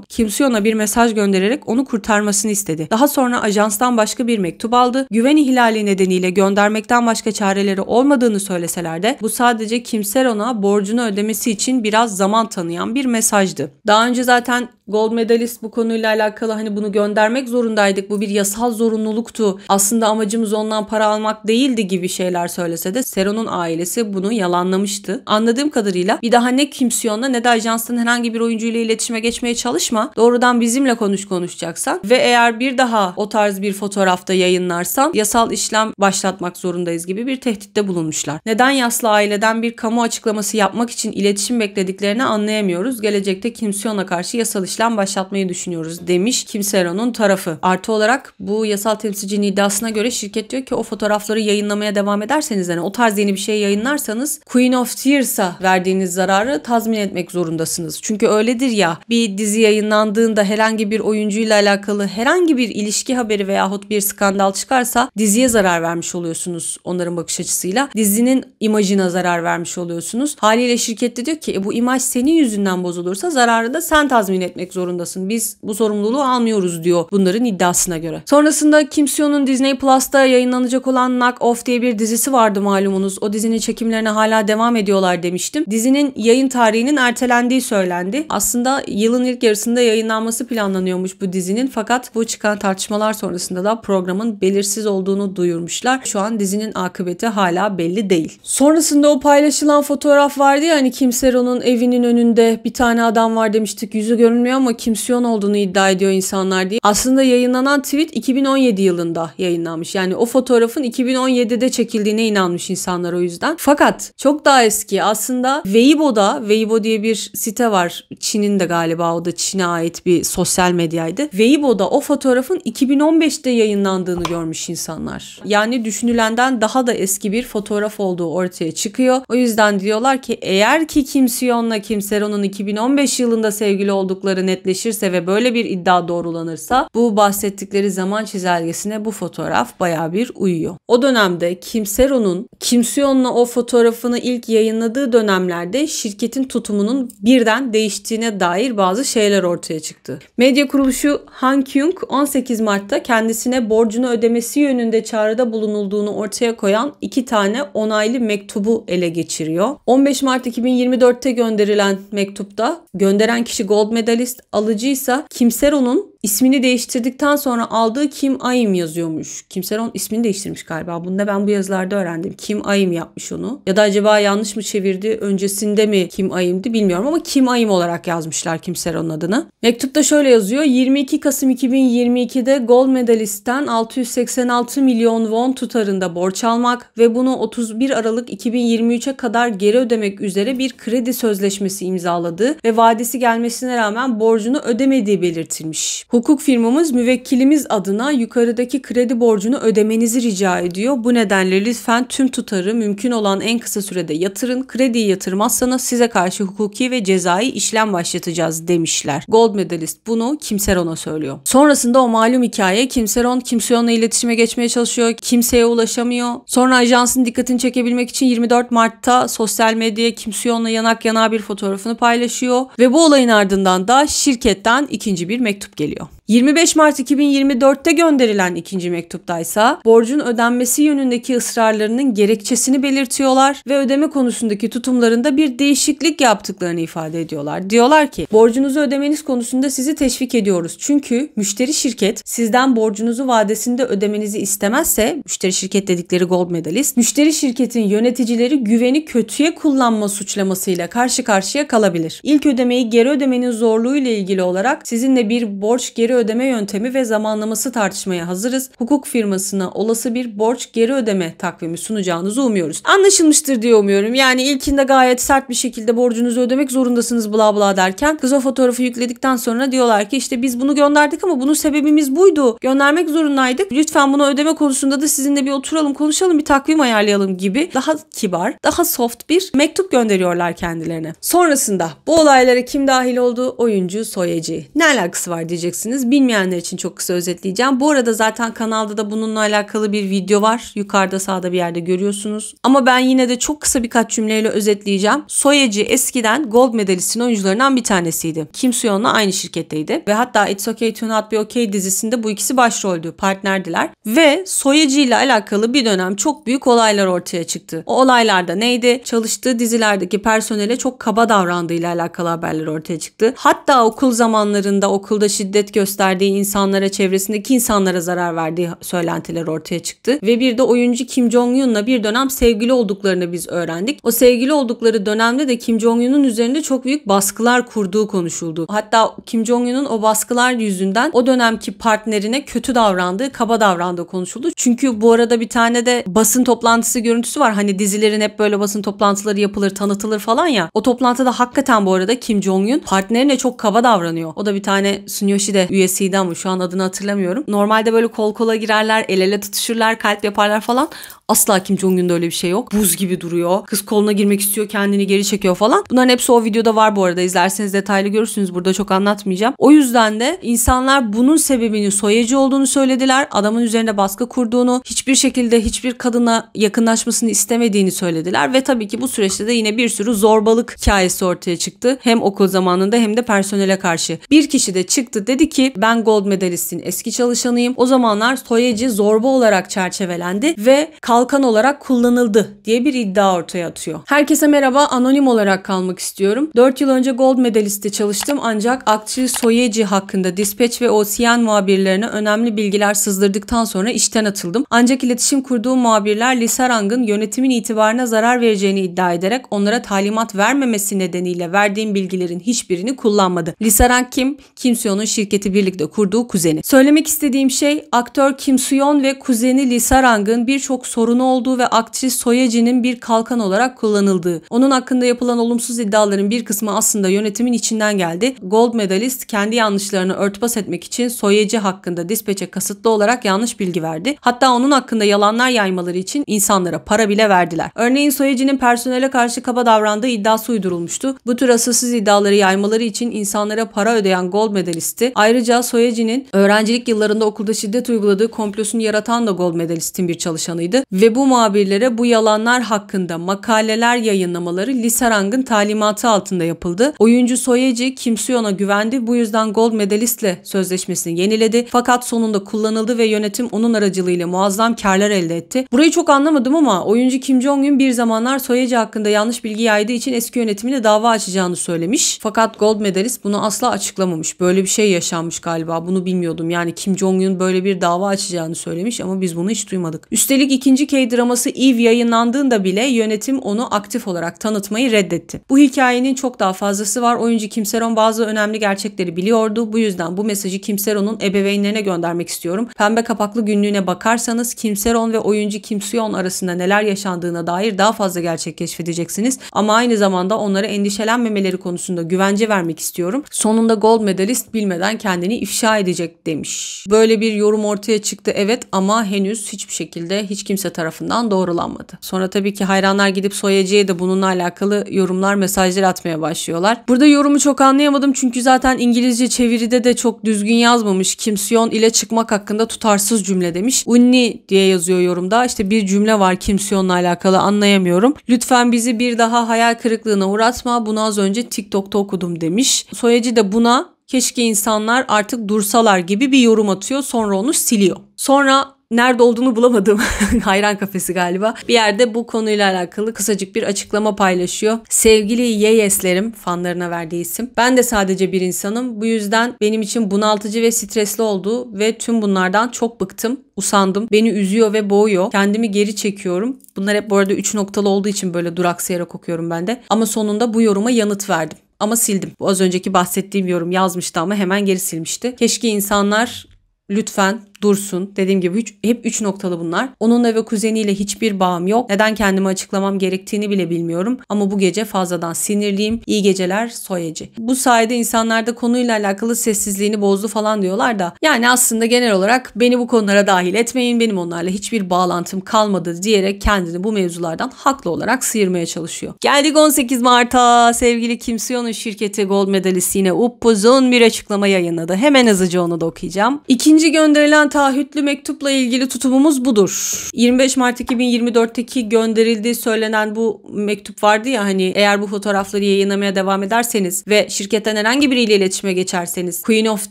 Kimseon'a bir mesaj göndererek onu kurtarmasını istedi. Daha sonra ajanstan başka bir mektup aldı. Güven ihlali nedeniyle göndermekten başka çareleri olmadığını söyleseler de bu sadece Kimseron'a borcunu ödemesi için biraz zaman tanıyan bir mesajdı. Daha önce zaten Gold medalist bu konuyla alakalı hani bunu göndermek zorundaydık. Bu bir yasal zorunluluktu. Aslında amacımız ondan para almak değildi gibi şeyler söylese de Seron'un ailesi bunu yalanlamıştı. Anladığım kadarıyla bir daha ne Kim Seon'la ne de ajansın herhangi bir oyuncuyla iletişime geçmeye çalışma. Doğrudan bizimle konuşacaksan ve eğer bir daha o tarz bir fotoğrafta yayınlarsan yasal işlem başlatmak zorundayız gibi bir tehditte bulunmuşlar. Neden yaslı aileden bir kamu açıklaması yapmak için iletişim beklediklerini anlayamıyoruz. Gelecekte Kim Seon'a karşı yasal işlem başlatmayı düşünüyoruz demiş Kim Seon'un tarafı. Artı olarak bu yasal temsilcinin iddiasına göre şirket diyor ki o fotoğrafları yayınlamaya devam ederseniz yani o tarz yeni bir şey yayınlarsanız Queen of Tears'a verdiğiniz zararı tazmin etmek zorundasınız. Çünkü öyledir ya, bir dizi yayınlandığında herhangi bir oyuncuyla alakalı herhangi bir ilişki haberi veyahut bir skandal çıkarsa diziye zarar vermiş oluyorsunuz onların bakış açısıyla. Dizinin imajına zarar vermiş oluyorsunuz. Haliyle şirket de diyor ki bu imaj senin yüzünden bozulursa zararı da sen tazmin etmek zorundasın. Biz bu sorumluluğu almıyoruz diyor bunların iddiasına göre. Sonrasında Kim Seon'un Disney Plus'ta yayınlanacak olan Knock Off diye bir dizisi vardı malumunuz. O dizinin çekimlerine hala devam ediyorlar demiştim. Dizinin yayın tarihinin ertelendiği söylendi. Aslında yılın ilk yarısında yayınlanması planlanıyormuş bu dizinin, fakat bu çıkan tartışmalar sonrasında da programın belirsiz olduğunu duyurmuşlar. Şu an dizinin akıbeti hala belli değil. Sonrasında o paylaşılan fotoğraf vardı ya hani Kim Seon'un evinin önünde bir tane adam var demiştik. Yüzü görünmüyor ama Kim Seon olduğunu iddia ediyor insanlar diye. Aslında yayınlanan tweet 2017 yılında yayınlanmış. Yani o fotoğrafın 2017'de çekildiğine inanmış insanlar o yüzden. Fakat çok daha eski aslında Weibo diye bir site var. Çin'in de galiba, o da Çin'e ait bir sosyal medyaydı. Weibo'da o fotoğrafın 2015'te yayınlandığını görmüş insanlar. Yani düşünülenden daha da eski bir fotoğraf olduğu ortaya çıkıyor. O yüzden diyorlar ki eğer ki Kim Seon'la Kim Seron'un 2015 yılında sevgili oldukları netleşirse ve böyle bir iddia doğrulanırsa bu bahsettikleri zaman çizelgesine bu fotoğraf bayağı bir uyuyor. O dönemde Kim Seron'un Kim Seon'la o fotoğrafını ilk yayınladığı dönemlerde şirketin tutumunun birden değiştiğine dair bazı şeyler ortaya çıktı. Medya kuruluşu Hankyung 18 Mart'ta kendisine borcunu ödemesi yönünde çağrıda bulunulduğunu ortaya koyan 2 tane onaylı mektubu ele geçiriyor. 15 Mart 2024'te gönderilen mektupta gönderen kişi gold medalist, alıcıysa Kim Seon'un ismini değiştirdikten sonra aldığı Kim Aim yazıyormuş. Kim Seon ismini değiştirmiş galiba. Bunu da ben bu yazılarda öğrendim. Kim Aim yapmış onu. Ya da acaba yanlış mı çevirdi? Öncesinde mi Kim Aim'di bilmiyorum ama Kim Aim olarak yazmışlar Kim Seon'un adını. Mektupta şöyle yazıyor. 22 Kasım 2022'de gold medalistten 686 milyon won tutarında borç almak ve bunu 31 Aralık 2023'e kadar geri ödemek üzere bir kredi sözleşmesi imzaladığı ve vadesi gelmesine rağmen borcunu ödemediği belirtilmiş. Hukuk firmamız müvekkilimiz adına yukarıdaki kredi borcunu ödemenizi rica ediyor. Bu nedenle lütfen tüm tutarı mümkün olan en kısa sürede yatırın. Krediyi yatırmazsanız size karşı hukuki ve cezai işlem başlatacağız demişler. Gold medalist bunu Kim Seon'a söylüyor. Sonrasında o malum hikaye, Kim Seon'la iletişime geçmeye çalışıyor. Kimseye ulaşamıyor. Sonra ajansın dikkatini çekebilmek için 24 Mart'ta sosyal medyaya Kim Seon'la yanak yana bir fotoğrafını paylaşıyor ve bu olayın ardından da şirketten ikinci bir mektup geliyor. 25 Mart 2024'te gönderilen ikinci mektuptaysa borcun ödenmesi yönündeki ısrarlarının gerekçesini belirtiyorlar ve ödeme konusundaki tutumlarında bir değişiklik yaptıklarını ifade ediyorlar. Diyorlar ki borcunuzu ödemeniz konusunda sizi teşvik ediyoruz. Çünkü müşteri şirket sizden borcunuzu vadesinde ödemenizi istemezse, müşteri şirket dedikleri gold medalist, müşteri şirketin yöneticileri güveni kötüye kullanma suçlamasıyla karşı karşıya kalabilir. İlk ödemeyi geri ödemenin zorluğuyla ilgili olarak sizinle bir borç geri ödeme yöntemi ve zamanlaması tartışmaya hazırız. Hukuk firmasına olası bir borç geri ödeme takvimi sunacağınızı umuyoruz. Anlaşılmıştır diye umuyorum. Yani ilkinde gayet sert bir şekilde borcunuzu ödemek zorundasınız bla bla derken kız o fotoğrafı yükledikten sonra diyorlar ki işte biz bunu gönderdik ama bunun sebebimiz buydu. Göndermek zorundaydık. Lütfen bunu ödeme konusunda da sizinle bir oturalım, konuşalım, bir takvim ayarlayalım gibi daha kibar, daha soft bir mektup gönderiyorlar kendilerine. Sonrasında bu olaylara kim dahil oldu? Oyuncu Soyeci. Ne alakası var diyeceksiniz. biliyorsanız bilmeyenler için çok kısa özetleyeceğim. Bu arada zaten kanalda da bununla alakalı bir video var. Yukarıda sağda bir yerde görüyorsunuz. Ama ben yine de çok kısa birkaç cümleyle özetleyeceğim. Soyeci eskiden gold medalistin oyuncularından bir tanesiydi. Kim Soo-yeon'la aynı şirketteydi. Ve hatta It's Okay to Not Be Okay dizisinde bu ikisi başroldü. Partnerdiler. Ve Soyeci ile alakalı bir dönem çok büyük olaylar ortaya çıktı. O olaylarda neydi? Çalıştığı dizilerdeki personele çok kaba davrandığı ile alakalı haberler ortaya çıktı. Hatta okul zamanlarında okulda şiddet gösterdiği insanlara, çevresindeki insanlara zarar verdiği söylentiler ortaya çıktı. Ve bir de oyuncu Kim Jong-un'la bir dönem sevgili olduklarını biz öğrendik. O sevgili oldukları dönemde de Kim Jong-un'un üzerinde çok büyük baskılar kurduğu konuşuldu. Hatta Kim Jong-un'un o baskılar yüzünden o dönemki partnerine kötü davrandığı, kaba davrandığı konuşuldu. Çünkü bu arada bir tane de basın toplantısı görüntüsü var. Hani dizilerin hep böyle basın toplantıları yapılır, tanıtılır falan ya. O toplantıda hakikaten bu arada Kim Jong-un partnerine çok kaba davranıyor. O da bir tane Sunyoshi üyesiydi ama şu an adını hatırlamıyorum. Normalde böyle kol kola girerler, el ele tutuşurlar, kalp yaparlar falan. Asla Kim Jong-un'da öyle bir şey yok. Buz gibi duruyor. Kız koluna girmek istiyor, kendini geri çekiyor falan. Bunların hepsi o videoda var bu arada. İzlerseniz detaylı görürsünüz. Burada çok anlatmayacağım. O yüzden de insanlar bunun sebebinin Soyeci olduğunu söylediler. Adamın üzerinde baskı kurduğunu, hiçbir şekilde hiçbir kadına yakınlaşmasını istemediğini söylediler. Ve tabii ki bu süreçte de yine bir sürü zorbalık hikayesi ortaya çıktı. Hem okul zamanında hem de personele karşı. Bir kişi de çıktı, dedi ki ben gold medalistin eski çalışanıyım. O zamanlar Soyeci zorba olarak çerçevelendi ve kalkan olarak kullanıldı diye bir iddia ortaya atıyor. Herkese merhaba, anonim olarak kalmak istiyorum. 4 yıl önce gold medalistte çalıştım ancak aktris Soyeci hakkında Dispatch ve OCN muhabirlerine önemli bilgiler sızdırdıktan sonra işten atıldım. Ancak iletişim kurduğum muhabirler Lee Sarang'ın yönetimin itibarına zarar vereceğini iddia ederek onlara talimat vermemesi nedeniyle verdiğim bilgilerin hiçbirini kullanmadı. Lee Sarang kim? Kim Soo-yeon'un şirketi birlikte kurduğu kuzeni. Söylemek istediğim şey, aktör Kim Soo-yeon ve kuzeni Lee Sarang'ın birçok sorunu olduğu ve aktris Soyeci'nin bir kalkan olarak kullanıldığı. Onun hakkında yapılan olumsuz iddiaların bir kısmı aslında yönetimin içinden geldi. Gold medalist kendi yanlışlarını örtbas etmek için Soyeci hakkında Dispatch'e kasıtlı olarak yanlış bilgi verdi. Hatta onun hakkında yalanlar yaymaları için insanlara para bile verdiler. Örneğin Soyeci'nin personele karşı kaba davrandığı iddiası uydurulmuştu. Bu tür asılsız iddiaları yaymaları için insanlara para ödeyen gold medalisti, ayrıca Soyeci'nin öğrencilik yıllarında okulda şiddet uyguladığı komplosunu yaratan da gold medalistin bir çalışanıydı. Ve bu muhabirlere bu yalanlar hakkında makaleler yayınlamaları Lee Sarang'ın talimatı altında yapıldı. Oyuncu Soyeci Kim Soo-yeon'a güvendi. Bu yüzden gold medalistle sözleşmesini yeniledi. Fakat sonunda kullanıldı ve yönetim onun aracılığıyla muazzam karlar elde etti. Burayı çok anlamadım ama oyuncu Kim Jong-un bir zamanlar Soyeci hakkında yanlış bilgi yaydığı için eski yönetimine dava açacağını söylemiş. Fakat gold medalist bunu asla açıklamamış. Böyle bir şey yaşanmış galiba. Bunu bilmiyordum. Yani Kim Jong-un böyle bir dava açacağını söylemiş ama biz bunu hiç duymadık. Üstelik ikinci K-draması Eve yayınlandığında bile yönetim onu aktif olarak tanıtmayı reddetti. Bu hikayenin çok daha fazlası var. Oyuncu Kim Soo-yeon bazı önemli gerçekleri biliyordu. Bu yüzden bu mesajı Kim Soo-yeon'un ebeveynlerine göndermek istiyorum. Pembe kapaklı günlüğüne bakarsanız Kim Soo-yeon ve oyuncu Kim Soo-yeon arasında neler yaşandığına dair daha fazla gerçek keşfedeceksiniz. Ama aynı zamanda onlara endişelenmemeleri konusunda güvence vermek istiyorum. Sonunda gold medalist bilmeden kendini ifşa edecek demiş. Böyle bir yorum ortaya çıktı, evet, ama henüz hiçbir şekilde hiç kimse tarafından doğrulanmadı. Sonra tabii ki hayranlar gidip Soyeci'ye de bununla alakalı yorumlar, mesajlar atmaya başlıyorlar. Burada yorumu çok anlayamadım çünkü zaten İngilizce çeviride de çok düzgün yazmamış. Kim Soo-yeon ile çıkmak hakkında tutarsız cümle demiş. Unni diye yazıyor yorumda. İşte bir cümle var Kim Soo-yeon'la alakalı, anlayamıyorum. Lütfen bizi bir daha hayal kırıklığına uğratma. Bunu az önce TikTok'ta okudum demiş. Soyeci de buna keşke insanlar artık dursalar gibi bir yorum atıyor. Sonra onu siliyor. Sonra nerede olduğunu bulamadım. Hayran kafesi galiba. Bir yerde bu konuyla alakalı kısacık bir açıklama paylaşıyor. Sevgili Yeyeslerim, fanlarına verdiği isim. Ben de sadece bir insanım. Bu yüzden benim için bunaltıcı ve stresli oldu ve tüm bunlardan çok bıktım. Usandım. Beni üzüyor ve boğuyor. Kendimi geri çekiyorum. Bunlar hep bu arada 3 noktalı olduğu için böyle duraksayarak okuyorum ben de. Ama sonunda bu yoruma yanıt verdim. Ama sildim. Bu az önceki bahsettiğim yorum yazmıştı ama hemen geri silmişti. Keşke insanlar lütfen dursun. Dediğim gibi hep 3 noktalı bunlar. Onunla ve kuzeniyle hiçbir bağım yok. Neden kendimi açıklamam gerektiğini bile bilmiyorum. Ama bu gece fazladan sinirliyim. İyi geceler Soyacı. Bu sayede insanlar da konuyla alakalı sessizliğini bozdu falan diyorlar da. Yani aslında genel olarak beni bu konulara dahil etmeyin. Benim onlarla hiçbir bağlantım kalmadı diyerek kendini bu mevzulardan haklı olarak sıyırmaya çalışıyor. Geldik 18 Mart'a. Sevgili Kim Seon'un şirketi Gold Medalist yine upuzun bir açıklama yayınladı. Hemen hızlıca onu da okuyacağım. İkinci gönderilen taahhütlü mektupla ilgili tutumumuz budur. 25 Mart 2024'teki gönderildiği söylenen bu mektup vardı ya, hani eğer bu fotoğrafları yayınlamaya devam ederseniz ve şirketten herhangi biriyle iletişime geçerseniz Queen of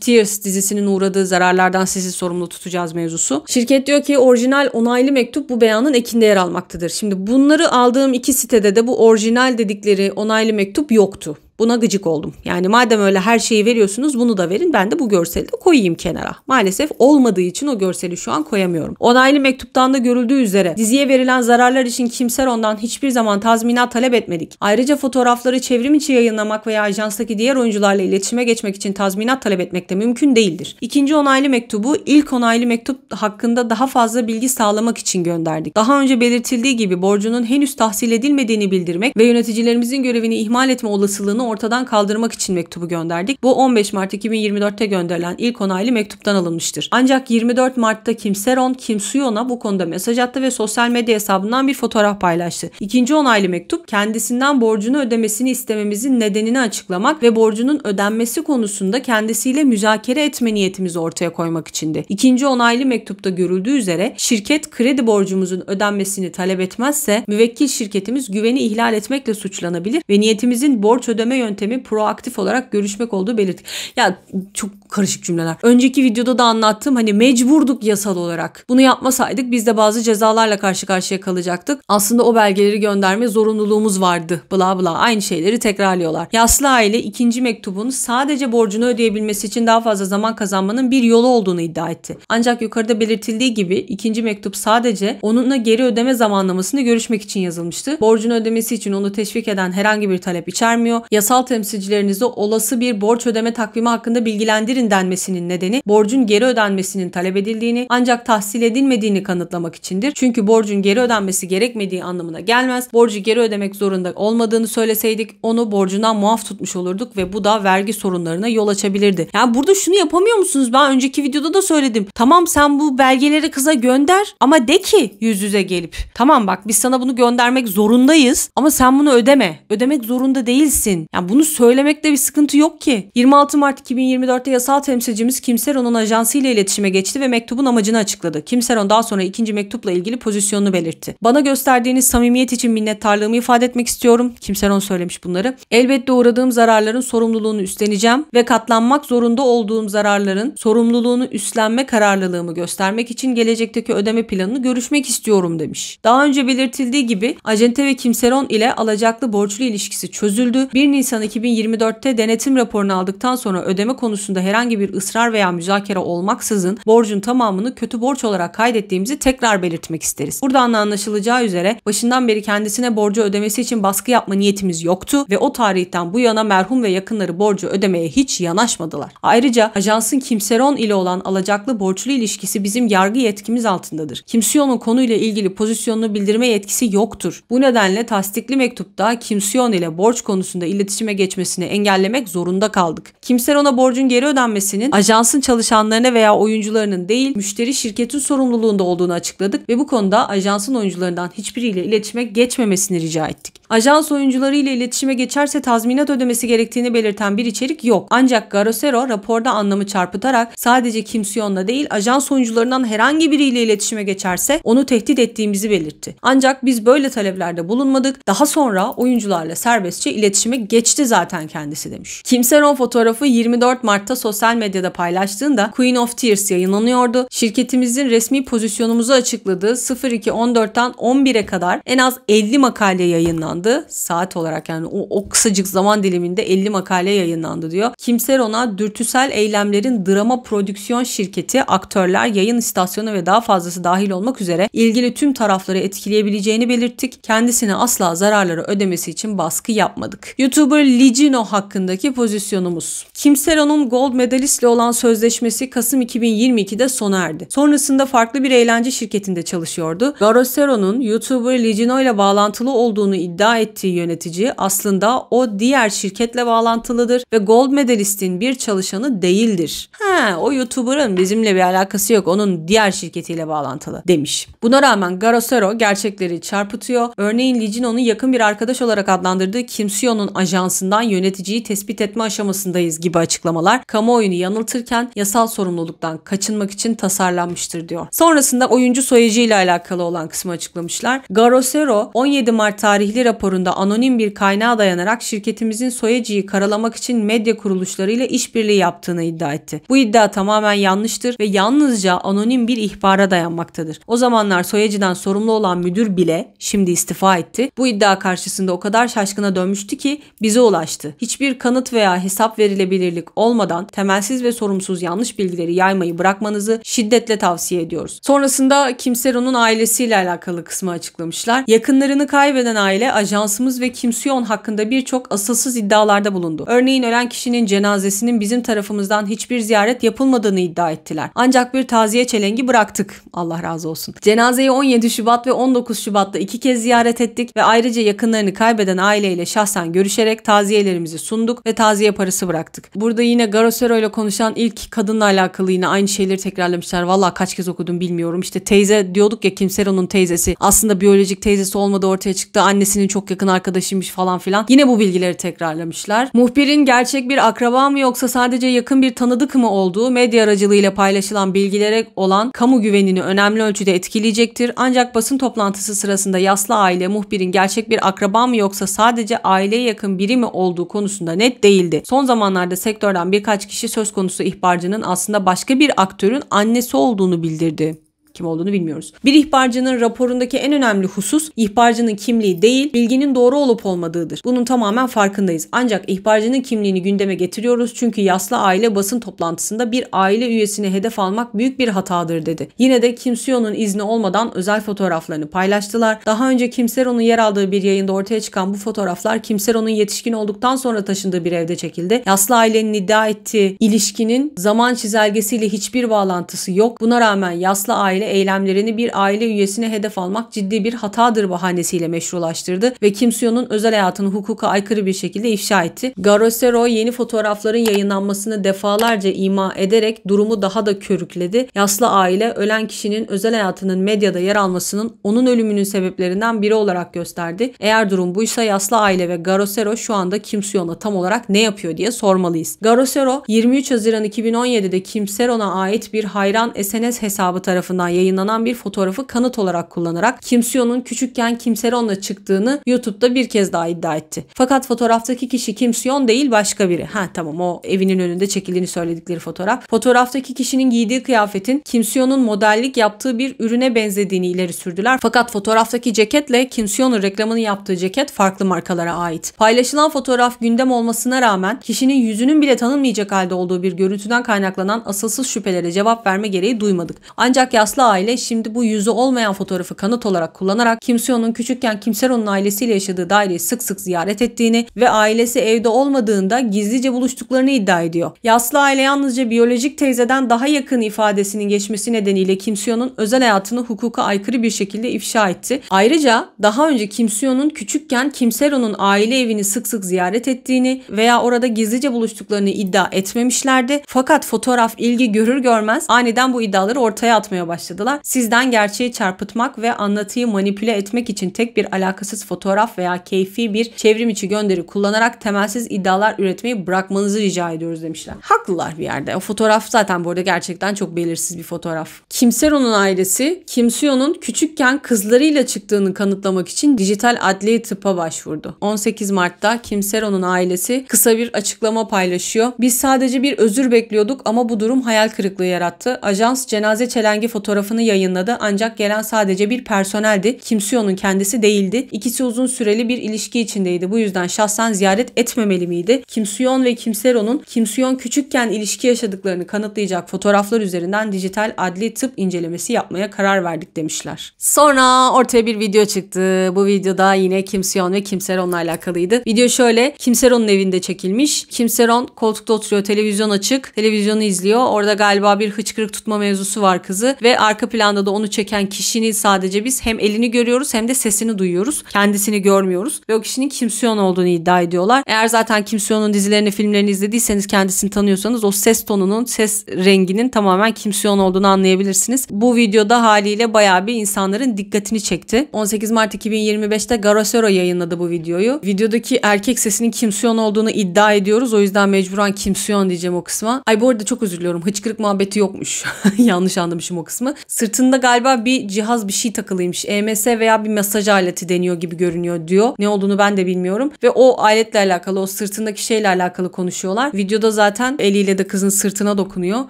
Tears dizisinin uğradığı zararlardan sizi sorumlu tutacağız mevzusu. Şirket diyor ki orijinal onaylı mektup bu beyanın ekinde yer almaktadır. Şimdi bunları aldığım 2 sitede de bu orijinal dedikleri onaylı mektup yoktu. Buna gıcık oldum. Yani madem öyle her şeyi veriyorsunuz bunu da verin. Ben de bu görseli de koyayım kenara. Maalesef olmadığı için o görseli şu an koyamıyorum. Onaylı mektuptan da görüldüğü üzere diziye verilen zararlar için Kim Seon'dan hiçbir zaman tazminat talep etmedik. Ayrıca fotoğrafları çevrim içi yayınlamak veya ajanstaki diğer oyuncularla iletişime geçmek için tazminat talep etmek de mümkün değildir. İkinci onaylı mektubu ilk onaylı mektup hakkında daha fazla bilgi sağlamak için gönderdik. Daha önce belirtildiği gibi borcunun henüz tahsil edilmediğini bildirmek ve yöneticilerimizin görevini ihmal etme olasılığını ortadan kaldırmak için mektubu gönderdik. Bu 15 Mart 2024'te gönderilen ilk onaylı mektuptan alınmıştır. Ancak 24 Mart'ta Kim Seon, Kim Suyon'a bu konuda mesaj attı ve sosyal medya hesabından bir fotoğraf paylaştı. İkinci onaylı mektup kendisinden borcunu ödemesini istememizin nedenini açıklamak ve borcunun ödenmesi konusunda kendisiyle müzakere etme niyetimizi ortaya koymak içindi. İkinci onaylı mektupta görüldüğü üzere şirket kredi borcumuzun ödenmesini talep etmezse müvekkil şirketimiz güveni ihlal etmekle suçlanabilir ve niyetimizin borç ödeme yöntemi proaktif olarak görüşmek olduğu belirttik. Ya çok karışık cümleler. Önceki videoda da anlattım, hani mecburduk yasal olarak. Bunu yapmasaydık biz de bazı cezalarla karşı karşıya kalacaktık. Aslında o belgeleri gönderme zorunluluğumuz vardı. Bla bla aynı şeyleri tekrarlıyorlar. Yaslı aile ikinci mektubun sadece borcunu ödeyebilmesi için daha fazla zaman kazanmanın bir yolu olduğunu iddia etti. Ancak yukarıda belirtildiği gibi ikinci mektup sadece onunla geri ödeme zamanlamasını görüşmek için yazılmıştı. Borcunu ödemesi için onu teşvik eden herhangi bir talep içermiyor. Yasal temsilcilerinizi olası bir borç ödeme takvimi hakkında bilgilendirin denmesinin nedeni borcun geri ödenmesinin talep edildiğini ancak tahsil edilmediğini kanıtlamak içindir. Çünkü borcun geri ödenmesi gerekmediği anlamına gelmez. Borcu geri ödemek zorunda olmadığını söyleseydik onu borcundan muaf tutmuş olurduk ve bu da vergi sorunlarına yol açabilirdi. Yani burada şunu yapamıyor musunuz? Ben önceki videoda da söyledim. Tamam sen bu belgeleri kıza gönder ama de ki yüz yüze gelip. Tamam bak biz sana bunu göndermek zorundayız ama sen bunu ödeme. Ödemek zorunda değilsin. Yani bunu söylemekte bir sıkıntı yok ki. 26 Mart 2024'te yasal temsilcimiz Kim Seon'un ajansıyla iletişime geçti ve mektubun amacını açıkladı. Kim Seon daha sonra ikinci mektupla ilgili pozisyonunu belirtti. Bana gösterdiğiniz samimiyet için minnettarlığımı ifade etmek istiyorum. Kim Seon söylemiş bunları. Elbette uğradığım zararların sorumluluğunu üstleneceğim ve katlanmak zorunda olduğum zararların sorumluluğunu üstlenme kararlılığımı göstermek için gelecekteki ödeme planını görüşmek istiyorum demiş. Daha önce belirtildiği gibi acente ve Kim Seon ile alacaklı borçlu ilişkisi çözüldü. 1 Nisan 2024'te denetim raporunu aldıktan sonra ödeme konusunda herhangi bir ısrar veya müzakere olmaksızın borcun tamamını kötü borç olarak kaydettiğimizi tekrar belirtmek isteriz. Buradan da anlaşılacağı üzere başından beri kendisine borcu ödemesi için baskı yapma niyetimiz yoktu ve o tarihten bu yana merhum ve yakınları borcu ödemeye hiç yanaşmadılar. Ayrıca ajansın Kim Seon ile olan alacaklı borçlu ilişkisi bizim yargı yetkimiz altındadır. Kim Seon'un konuyla ilgili pozisyonunu bildirme yetkisi yoktur. Bu nedenle tasdikli mektupta Kim Seon ile borç konusunda iletişime geçmesini engellemek zorunda kaldık. Kim Seon'a borcun geri ödenmesinin ajansın çalışanlarına veya oyuncularının değil, müşteri şirketin sorumluluğunda olduğunu açıkladık ve bu konuda ajansın oyuncularından hiçbiriyle iletişime geçmemesini rica ettik. Ajans oyuncuları ile iletişime geçerse tazminat ödemesi gerektiğini belirten bir içerik yok. Ancak Garosero raporda anlamı çarpıtarak sadece Kim Seon'la değil, ajans oyuncularından herhangi biriyle iletişime geçerse onu tehdit ettiğimizi belirtti. Ancak biz böyle taleplerde bulunmadık. Daha sonra oyuncularla serbestçe iletişime geçti zaten kendisi demiş. Kim Seon fotoğrafı 24 Mart'ta sosyal medyada paylaştığında Queen of Tears yayınlanıyordu. Şirketimizin resmi pozisyonumuzu açıkladığı 02.14'ten 11'e kadar en az 50 makale yayınlandı. yayınlandı. Saat olarak yani o kısacık zaman diliminde 50 makale yayınlandı diyor. Kimseron'a dürtüsel eylemlerin drama prodüksiyon şirketi, aktörler, yayın istasyonu ve daha fazlası dahil olmak üzere ilgili tüm tarafları etkileyebileceğini belirttik. Kendisine asla zararları ödemesi için baskı yapmadık. YouTuber Ligino hakkındaki pozisyonumuz. Kimseron'un gold medalistle olan sözleşmesi Kasım 2022'de sona erdi. Sonrasında farklı bir eğlence şirketinde çalışıyordu. Garosero'nun YouTuber Ligino ile bağlantılı olduğunu iddia ettiği yönetici aslında o diğer şirketle bağlantılıdır ve gold medalistin bir çalışanı değildir. O YouTuber'ın bizimle bir alakası yok, onun diğer şirketiyle bağlantılı demiş. Buna rağmen Garosero gerçekleri çarpıtıyor. Örneğin Ligino'nun yakın bir arkadaş olarak adlandırdığı Kim Sion'un ajansından yöneticiyi tespit etme aşamasındayız gibi açıklamalar kamuoyunu yanıltırken yasal sorumluluktan kaçınmak için tasarlanmıştır diyor. Sonrasında oyuncu soyacıyla alakalı olan kısmı açıklamışlar. Garosero 17 Mart tarihli raporunda anonim bir kaynağa dayanarak şirketimizin soyacıyı karalamak için medya kuruluşlarıyla işbirliği yaptığını iddia etti. Bu iddia tamamen yanlıştır ve yalnızca anonim bir ihbara dayanmaktadır. O zamanlar soyacıdan sorumlu olan müdür bile şimdi istifa etti. Bu iddia karşısında o kadar şaşkına dönmüştü ki bize ulaştı. Hiçbir kanıt veya hesap verilebilirlik olmadan temelsiz ve sorumsuz yanlış bilgileri yaymayı bırakmanızı şiddetle tavsiye ediyoruz. Sonrasında Kimseron'un ailesiyle alakalı kısmı açıklamışlar. Yakınlarını kaybeden aile ajansımız ve Kim Sion hakkında birçok asılsız iddialarda bulundu. Örneğin ölen kişinin cenazesinin bizim tarafımızdan hiçbir ziyaret yapılmadığını iddia ettiler. Ancak bir taziye çelengi bıraktık. Allah razı olsun. Cenazeyi 17 Şubat ve 19 Şubat'ta 2 kez ziyaret ettik ve ayrıca yakınlarını kaybeden aileyle şahsen görüşerek taziyelerimizi sunduk ve taziye parası bıraktık. Burada yine Garosero ile konuşan ilk kadınla alakalı yine aynı şeyleri tekrarlamışlar. Vallahi kaç kez okudum bilmiyorum. İşte teyze diyorduk ya, Kimseron'un teyzesi aslında biyolojik teyzesi olmadığı ortaya çıktı. Annesinin çok yakın arkadaşıymış falan filan. Yine bu bilgileri tekrarlamışlar. Muhbirin gerçek bir akraba mı yoksa sadece yakın bir tanıdık mı olduğu medya aracılığıyla paylaşılan bilgilere olan kamu güvenini önemli ölçüde etkileyecektir. Ancak basın toplantısı sırasında yaslı aile muhbirin gerçek bir akraba mı yoksa sadece aileye yakın biri mi olduğu konusunda net değildi. Son zamanlarda sektörden birkaç kişi söz konusu ihbarcının aslında başka bir aktörün annesi olduğunu bildirdi. Kim olduğunu bilmiyoruz. Bir ihbarcının raporundaki en önemli husus ihbarcının kimliği değil, bilginin doğru olup olmadığıdır. Bunun tamamen farkındayız. Ancak ihbarcının kimliğini gündeme getiriyoruz çünkü yaslı aile basın toplantısında bir aile üyesini hedef almak büyük bir hatadır dedi. Yine de Kim Sion'un izni olmadan özel fotoğraflarını paylaştılar. Daha önce Kimseron'un yer aldığı bir yayında ortaya çıkan bu fotoğraflar Kimseron'un yetişkin olduktan sonra taşındığı bir evde çekildi. Yaslı ailenin iddia ettiği ilişkinin zaman çizelgesiyle hiçbir bağlantısı yok. Buna rağmen yaslı aile eylemlerini bir aile üyesine hedef almak ciddi bir hatadır bahanesiyle meşrulaştırdı ve Kim Sion'un özel hayatını hukuka aykırı bir şekilde ifşa etti. Garosero yeni fotoğrafların yayınlanmasını defalarca ima ederek durumu daha da körükledi. Yaslı aile ölen kişinin özel hayatının medyada yer almasının onun ölümünün sebeplerinden biri olarak gösterdi. Eğer durum buysa yaslı aile ve Garosero şu anda Kim Sion'a tam olarak ne yapıyor diye sormalıyız. Garosero 23 Haziran 2017'de Kimseron'a ait bir hayran SNS hesabı tarafından yayınlanan bir fotoğrafı kanıt olarak kullanarak Kim Sion'un küçükken Kimseron'la çıktığını YouTube'da bir kez daha iddia etti. Fakat fotoğraftaki kişi Kim Sion değil, başka biri. Tamam, o evinin önünde çekildiğini söyledikleri fotoğraf. Fotoğraftaki kişinin giydiği kıyafetin Kim Sion'un modellik yaptığı bir ürüne benzediğini ileri sürdüler. Fakat fotoğraftaki ceketle Kim Sion'un reklamını yaptığı ceket farklı markalara ait. Paylaşılan fotoğraf gündem olmasına rağmen kişinin yüzünün bile tanınmayacak halde olduğu bir görüntüden kaynaklanan asılsız şüphelere cevap verme gereği duymadık. Ancak yaslı aile şimdi bu yüzü olmayan fotoğrafı kanıt olarak kullanarak Kim Sion'un küçükken Kimseron'un ailesiyle yaşadığı daireyi sık sık ziyaret ettiğini ve ailesi evde olmadığında gizlice buluştuklarını iddia ediyor. Yaslı aile yalnızca biyolojik teyzeden daha yakın ifadesinin geçmesi nedeniyle Kim Sion'un özel hayatını hukuka aykırı bir şekilde ifşa etti. Ayrıca daha önce Kim Sion'un küçükken Kimseron'un aile evini sık sık ziyaret ettiğini veya orada gizlice buluştuklarını iddia etmemişlerdi. Fakat fotoğraf ilgi görür görmez aniden bu iddiaları ortaya atmaya başladılar. Sizden gerçeği çarpıtmak ve anlatıyı manipüle etmek için tek bir alakasız fotoğraf veya keyfi bir çevrim içi gönderi kullanarak temelsiz iddialar üretmeyi bırakmanızı rica ediyoruz demişler. Haklılar bir yerde. O fotoğraf zaten bu arada gerçekten çok belirsiz bir fotoğraf. Kimseron'un ailesi Kim Sion'un küçükken kızlarıyla çıktığını kanıtlamak için dijital adli tıbba başvurdu. 18 Mart'ta Kimseron'un ailesi kısa bir açıklama paylaşıyor. Biz sadece bir özür bekliyorduk ama bu durum hayal kırıklığı yarattı. Ajans cenaze çelengi fotoğrafı fotoğrafını yayınladı ancak gelen sadece bir personeldi. Kim Seon'un kendisi değildi. İkisi uzun süreli bir ilişki içindeydi. Bu yüzden şahsen ziyaret etmemeli miydi? Kim Seon ve Kim Seron'un Kim Seon küçükken ilişki yaşadıklarını kanıtlayacak fotoğraflar üzerinden dijital adli tıp incelemesi yapmaya karar verdik demişler. Sonra ortaya bir video çıktı. Bu videoda yine Kim Seon ve Kim Seron'la alakalıydı. Video şöyle: Kim Seron'un evinde çekilmiş. Kim Seron koltukta oturuyor, televizyon açık. Televizyonu izliyor. Orada galiba bir hıçkırık tutma mevzusu var kızı ve arka planda da onu çeken kişinin sadece biz hem elini görüyoruz hem de sesini duyuyoruz. Kendisini görmüyoruz ve o kişinin Kim Seon olduğunu iddia ediyorlar. Eğer zaten Kim Seon'un dizilerini, filmlerini izlediyseniz, kendisini tanıyorsanız o ses tonunun, ses renginin tamamen Kim Seon olduğunu anlayabilirsiniz. Bu videoda haliyle bayağı bir insanların dikkatini çekti. 18 Mart 2025'te Garosero yayınladı bu videoyu. Videodaki erkek sesinin Kim Seon olduğunu iddia ediyoruz. O yüzden mecburen Kim Seon diyeceğim o kısma. Ay bu arada çok özür diliyorum. Hıçkırık muhabbeti yokmuş. Yanlış anlamışım o kısmı. Sırtında galiba bir cihaz, bir şey takılıymış. EMS veya bir masaj aleti deniyor gibi görünüyor diyor. Ne olduğunu ben de bilmiyorum. Ve o aletle alakalı, o sırtındaki şeyle alakalı konuşuyorlar. Videoda zaten eliyle de kızın sırtına dokunuyor.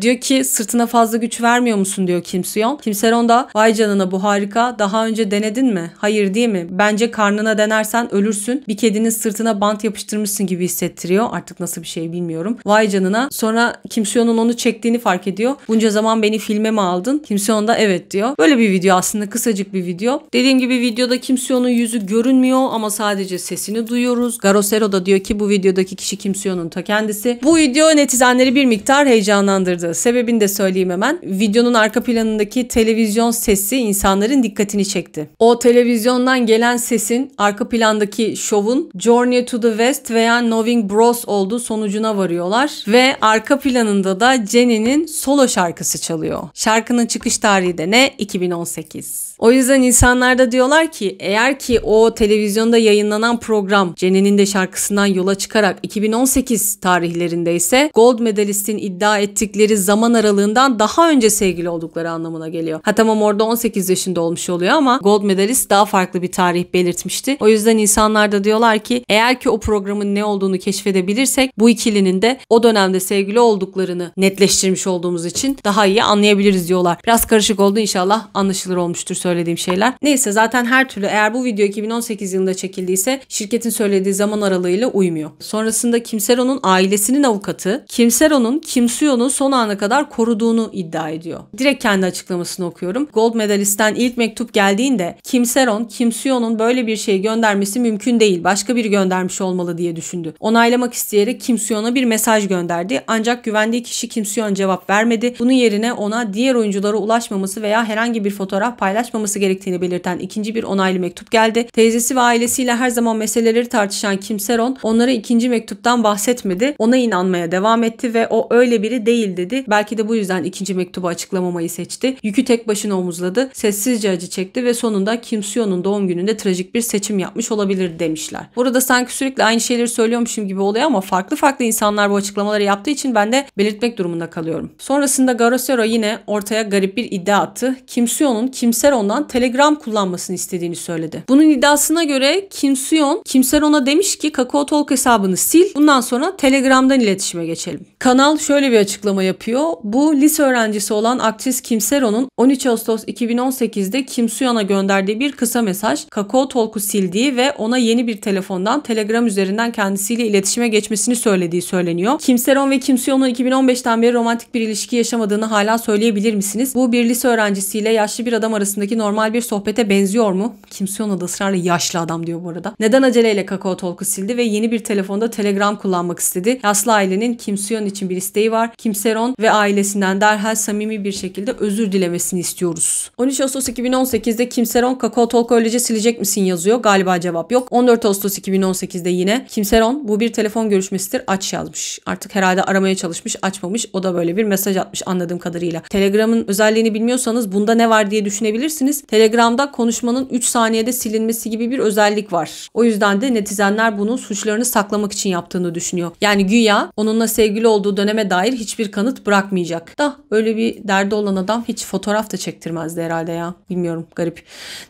Diyor ki sırtına fazla güç vermiyor musun diyor Kim Seon. Kim Seon da vay canına bu harika. Daha önce denedin mi? Hayır değil mi? Bence karnına denersen ölürsün. Bir kedinin sırtına bant yapıştırmışsın gibi hissettiriyor. Artık nasıl bir şey bilmiyorum. Vay canına. Sonra Kim Seon'un onu çektiğini fark ediyor. Bunca zaman beni filme mi aldın? Kim Seon da evet diyor. Böyle bir video aslında, kısacık bir video. Dediğim gibi videoda Kim Seon'un yüzü görünmüyor ama sadece sesini duyuyoruz. Garosero da diyor ki bu videodaki kişi Kim Seon'un ta kendisi. Bu video netizenleri bir miktar heyecanlandırdı. Sebebini de söyleyeyim hemen. Videonun arka planındaki televizyon sesi insanların dikkatini çekti. O televizyondan gelen sesin arka plandaki şovun Journey to the West veya Knowing Bros olduğu sonucuna varıyorlar ve arka planında da Jennie'nin solo şarkısı çalıyor. Şarkının çıkış tarihi de ne? 2018. O yüzden insanlar da diyorlar ki eğer ki o televizyonda yayınlanan program Jennie'nin de şarkısından yola çıkarak 2018 tarihlerindeyse Gold Medalist'in iddia ettikleri zaman aralığından daha önce sevgili oldukları anlamına geliyor. Ha tamam, orada 18 yaşında olmuş oluyor ama Gold Medalist daha farklı bir tarih belirtmişti. O yüzden insanlar da diyorlar ki eğer ki o programın ne olduğunu keşfedebilirsek bu ikilinin de o dönemde sevgili olduklarını netleştirmiş olduğumuz için daha iyi anlayabiliriz diyorlar. Biraz karışık oldu, inşallah anlaşılır olmuştur söylediğim şeyler. Neyse, zaten her türlü eğer bu video 2018 yılında çekildiyse şirketin söylediği zaman aralığıyla uymuyor. Sonrasında Kim Seron'un ailesinin avukatı Kim Seron'un Kim Seon'u son ana kadar koruduğunu iddia ediyor. Direkt kendi açıklamasını okuyorum. Gold Medalist'ten ilk mektup geldiğinde Kim Seron, Kim Seon'un böyle bir şey göndermesi mümkün değil, başka biri göndermiş olmalı diye düşündü. Onaylamak isteyerek Kim Seon'a bir mesaj gönderdi. Ancak güvendiği kişi Kim Seon cevap vermedi. Bunun yerine ona diğer oyunculara ulaşmaması veya herhangi bir fotoğraf paylaşmaması gerektiğini belirten ikinci bir onaylı mektup geldi. Teyzesi ve ailesiyle her zaman meseleleri tartışan Kim Seron onlara ikinci mektuptan bahsetmedi. Ona inanmaya devam etti ve o öyle biri değil dedi. Belki de bu yüzden ikinci mektubu açıklamamayı seçti. Yükü tek başına omuzladı. Sessizce acı çekti ve sonunda Kim Seon'un doğum gününde trajik bir seçim yapmış olabilir demişler. Burada sanki sürekli aynı şeyleri söylüyormuşum gibi oluyor ama farklı farklı insanlar bu açıklamaları yaptığı için ben de belirtmek durumunda kalıyorum. Sonrasında Garosero yine ortaya garip bir iddia attı. Kim Seon'un Kim Seron'dan Telegram kullanmasını istediğini söyledi. Bunun iddiasına göre Kim Seon, Kim Seron'a demiş ki Kakao Talk hesabını sil, bundan sonra Telegram'dan iletişime geçelim. Kanal şöyle bir açıklama yapıyor. Bu lise öğrencisi olan aktris Kim Seron'un 13 Ağustos 2018'de Kim Seon'a gönderdiği bir kısa mesaj, Kakao Talk'u sildiği ve ona yeni bir telefondan Telegram üzerinden kendisiyle iletişime geçmesini söylediği söyleniyor. Kim Seron ve Kim Seon'un 2015'ten beri romantik bir ilişki yaşamadığını hala söyleyebilir misiniz? Bu bir lise öğrencisiyle yaşlı bir adam arasındaki normal bir sohbete benziyor mu? Kim Seon'a da ısrarla yaşlı adam diyor bu arada. Neden aceleyle Kakao Talk'u sildi ve yeni bir telefonda Telegram kullanmak istedi? Yaşlı ailenin Kim Seon için bir isteği var. Kim Seon ve ailesinden derhal samimi bir şekilde özür dilemesini istiyoruz. 13 Ağustos 2018'de Kim Seon Kakao Talk'u öylece silecek misin yazıyor. Galiba cevap yok. 14 Ağustos 2018'de yine Kim Seon bu bir telefon görüşmesidir, aç yazmış. Artık herhalde aramaya çalışmış, açmamış. O da böyle bir mesaj atmış anladığım kadarıyla. Telegram'ın özelliğini bilmiyorsanız bunda ne var diye düşünebilirsiniz. Telegram'da konuşmanın 3 saniyede silinmesi gibi bir özellik var. O yüzden de netizenler bunun suçlarını saklamak için yaptığını düşünüyor. Yani güya onunla sevgili olduğu döneme dair hiçbir kanıt bırakmayacak. Da öyle bir derdi olan adam hiç fotoğraf da çektirmezdi herhalde ya. Bilmiyorum, garip.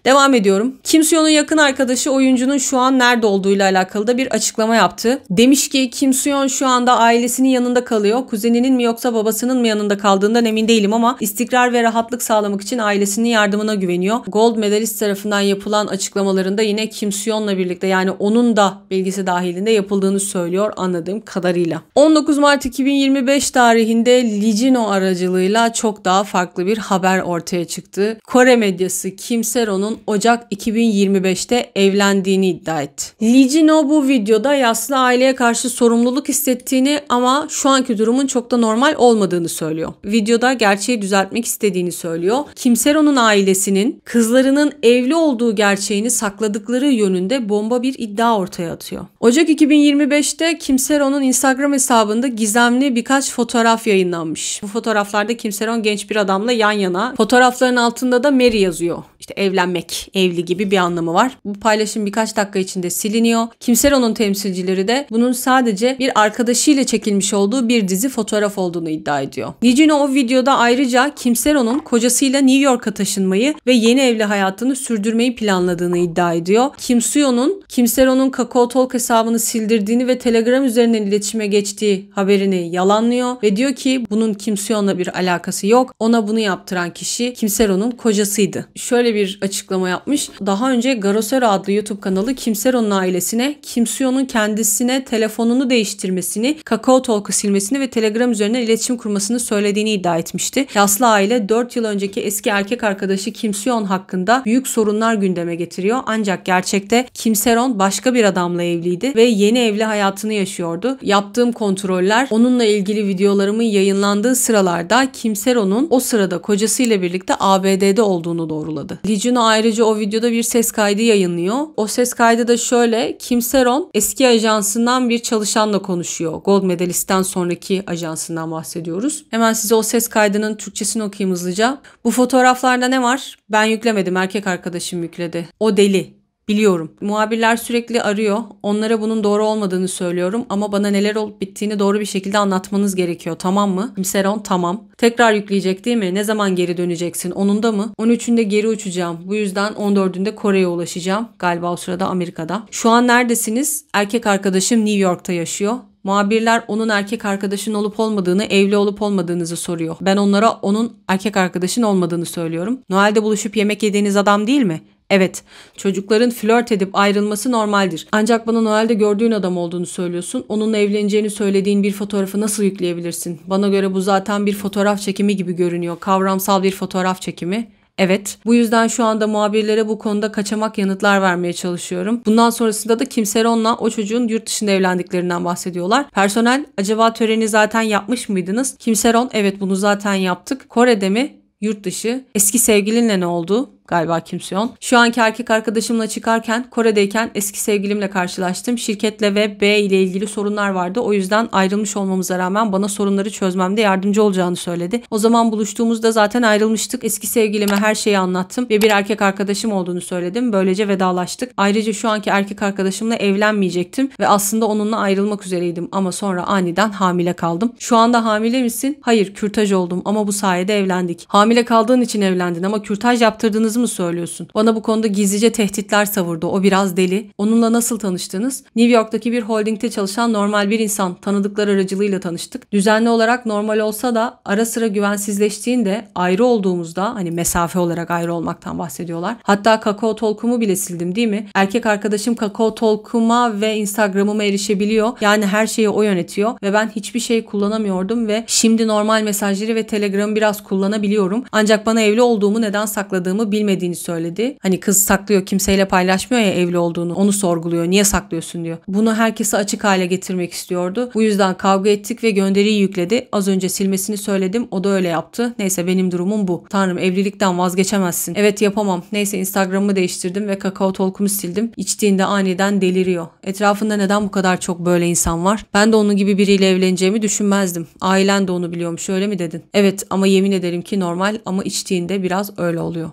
Devam ediyorum. Kim Seon'un yakın arkadaşı oyuncunun şu an nerede olduğuyla alakalı da bir açıklama yaptı. Demiş ki Kim Seon şu anda ailesinin yanında kalıyor. Kuzeninin mi yoksa babasının mı yanında kaldığından emin değilim ama istikrar ve rahatlık sağlamak için ailesinin yardımına güveniyor. Gold medalist tarafından yapılan açıklamalarında yine Kim Soo-yeon'la birlikte, yani onun da bilgisi dahilinde yapıldığını söylüyor anladığım kadarıyla. 19 Mart 2025 tarihinde Lee Jin-ho aracılığıyla çok daha farklı bir haber ortaya çıktı. Kore medyası Kim Se-ron'un Ocak 2025'te evlendiğini iddia etti. Lee Jin-ho bu videoda yaslı aileye karşı sorumluluk hissettiğini ama şu anki durumun çok da normal olmadığını söylüyor. Videoda gerçeği düzeltmek istediğini söylüyor. Kim Se-ron'un ailesinin kızlarının evli olduğu gerçeğini sakladıkları yönünde bomba bir iddia ortaya atıyor. Ocak 2025'te Kim Se-ron'un Instagram hesabında gizemli birkaç fotoğraf yayınlanmış. Bu fotoğraflarda Kim Se-ron genç bir adamla yan yana. Fotoğrafların altında da Mary yazıyor. İşte evlenmek, evli gibi bir anlamı var. Bu paylaşım birkaç dakika içinde siliniyor. Kim Se-ron'un temsilcileri de bunun sadece bir arkadaşıyla çekilmiş olduğu bir dizi fotoğraf olduğunu iddia ediyor. Lee Jin-ho o videoda ayrıca Kim Se-ron'un kocasıyla New York'a taşınmayı ve yeni evli hayatını sürdürmeyi planladığını iddia ediyor. Kim Soo-yeon'un Kim Se-ron'un Kakao Talk hesabını sildirdiğini ve Telegram üzerinden iletişime geçtiği haberini yalanlıyor ve diyor ki bunun Kim Soo-yeon'la bir alakası yok. Ona bunu yaptıran kişi Kim Se-ron'un kocasıydı. Şöyle bir açıklama yapmış. Daha önce Garosero adlı YouTube kanalı Kim Se-ron'un ailesine Kim Soo-yeon'un kendisine telefonunu değiştirmesini, Kakao Talk'u silmesini ve Telegram üzerinden iletişim kurmasını söylediğini iddia etmişti. Yaslı aile 4 yıl önceki eski erkek arkadaşı Kim Soo-yeon hakkında büyük sorunlar gündeme getiriyor. Ancak gerçekte Kim Se-ron başka bir adamla evliydi ve yeni evli hayatını yaşıyordu. Yaptığım kontroller onunla ilgili videolarımın yayınlandığı sıralarda Kim Se-ron'un o sırada kocasıyla birlikte ABD'de olduğunu doğruladı. Lee Jin-ho ayrıca o videoda bir ses kaydı yayınlıyor. O ses kaydı da şöyle: Kim Se-ron eski ajansından bir çalışanla konuşuyor. Gold medalistten sonraki ajansından bahsediyoruz. Hemen size o ses kaydının Türkçesini okuyayım hızlıca. Bu fotoğraflarda ne var? Ben yüklemedim, erkek arkadaşım yükledi. O deli. Biliyorum. Muhabirler sürekli arıyor. Onlara bunun doğru olmadığını söylüyorum ama bana neler olup bittiğini doğru bir şekilde anlatmanız gerekiyor. Tamam mı? Kim Se-ron tamam. Tekrar yükleyecek değil mi? Ne zaman geri döneceksin? Onun da mı? 13'ünde geri uçacağım. Bu yüzden 14'ünde Kore'ye ulaşacağım. Galiba o sırada Amerika'da. Şu an neredesiniz? Erkek arkadaşım New York'ta yaşıyor. Muhabirler onun erkek arkadaşın olup olmadığını, evli olup olmadığınızı soruyor. Ben onlara onun erkek arkadaşın olmadığını söylüyorum. Noel'de buluşup yemek yediğiniz adam değil mi? Evet, çocukların flört edip ayrılması normaldir. Ancak bana Noel'de gördüğün adam olduğunu söylüyorsun. Onunla evleneceğini söylediğin bir fotoğrafı nasıl yükleyebilirsin? Bana göre bu zaten bir fotoğraf çekimi gibi görünüyor. Kavramsal bir fotoğraf çekimi. Evet, bu yüzden şu anda muhabirlere bu konuda kaçamak yanıtlar vermeye çalışıyorum. Bundan sonrasında da Kim Se-ron'la o çocuğun yurt dışında evlendiklerinden bahsediyorlar. Personel, acaba töreni zaten yapmış mıydınız? Kim Se-ron, evet bunu zaten yaptık. Kore'de mi? Yurt dışı. Eski sevgilinle ne oldu? Galiba Kim Soo-yeon. Şu anki erkek arkadaşımla çıkarken Kore'deyken eski sevgilimle karşılaştım. Şirketle ve B ile ilgili sorunlar vardı. O yüzden ayrılmış olmamıza rağmen bana sorunları çözmemde yardımcı olacağını söyledi. O zaman buluştuğumuzda zaten ayrılmıştık. Eski sevgilime her şeyi anlattım ve bir erkek arkadaşım olduğunu söyledim. Böylece vedalaştık. Ayrıca şu anki erkek arkadaşımla evlenmeyecektim ve aslında onunla ayrılmak üzereydim ama sonra aniden hamile kaldım. Şu anda hamile misin? Hayır, kürtaj oldum ama bu sayede evlendik. Hamile kaldığın için evlendin ama kürtaj yaptırdığınız mı söylüyorsun? Bana bu konuda gizlice tehditler savurdu. O biraz deli. Onunla nasıl tanıştınız? New York'taki bir holdingde çalışan normal bir insan. Tanıdıklar aracılığıyla tanıştık. Düzenli olarak normal olsa da ara sıra güvensizleştiğinde, ayrı olduğumuzda, hani mesafe olarak ayrı olmaktan bahsediyorlar. Hatta Kakao Talk'umu bile sildim değil mi? Erkek arkadaşım Kakao Talk'uma ve Instagram'ıma erişebiliyor. Yani her şeyi o yönetiyor ve ben hiçbir şey kullanamıyordum ve şimdi normal mesajları ve Telegram'ı biraz kullanabiliyorum. Ancak bana evli olduğumu neden sakladığımı bilmediğini söyledi. Hani kız saklıyor, kimseyle paylaşmıyor ya evli olduğunu. Onu sorguluyor. Niye saklıyorsun diyor. Bunu herkese açık hale getirmek istiyordu. Bu yüzden kavga ettik ve gönderiyi yükledi. Az önce silmesini söyledim. O da öyle yaptı. Neyse benim durumum bu. Tanrım, evlilikten vazgeçemezsin. Evet, yapamam. Neyse Instagram'ımı değiştirdim ve Kakao Talk'umu sildim. İçtiğinde aniden deliriyor. Etrafında neden bu kadar çok böyle insan var? Ben de onun gibi biriyle evleneceğimi düşünmezdim. Ailen de onu biliyormuş, öyle mi dedin? Evet ama yemin ederim ki normal ama içtiğinde biraz öyle oluyor.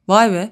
Vay be.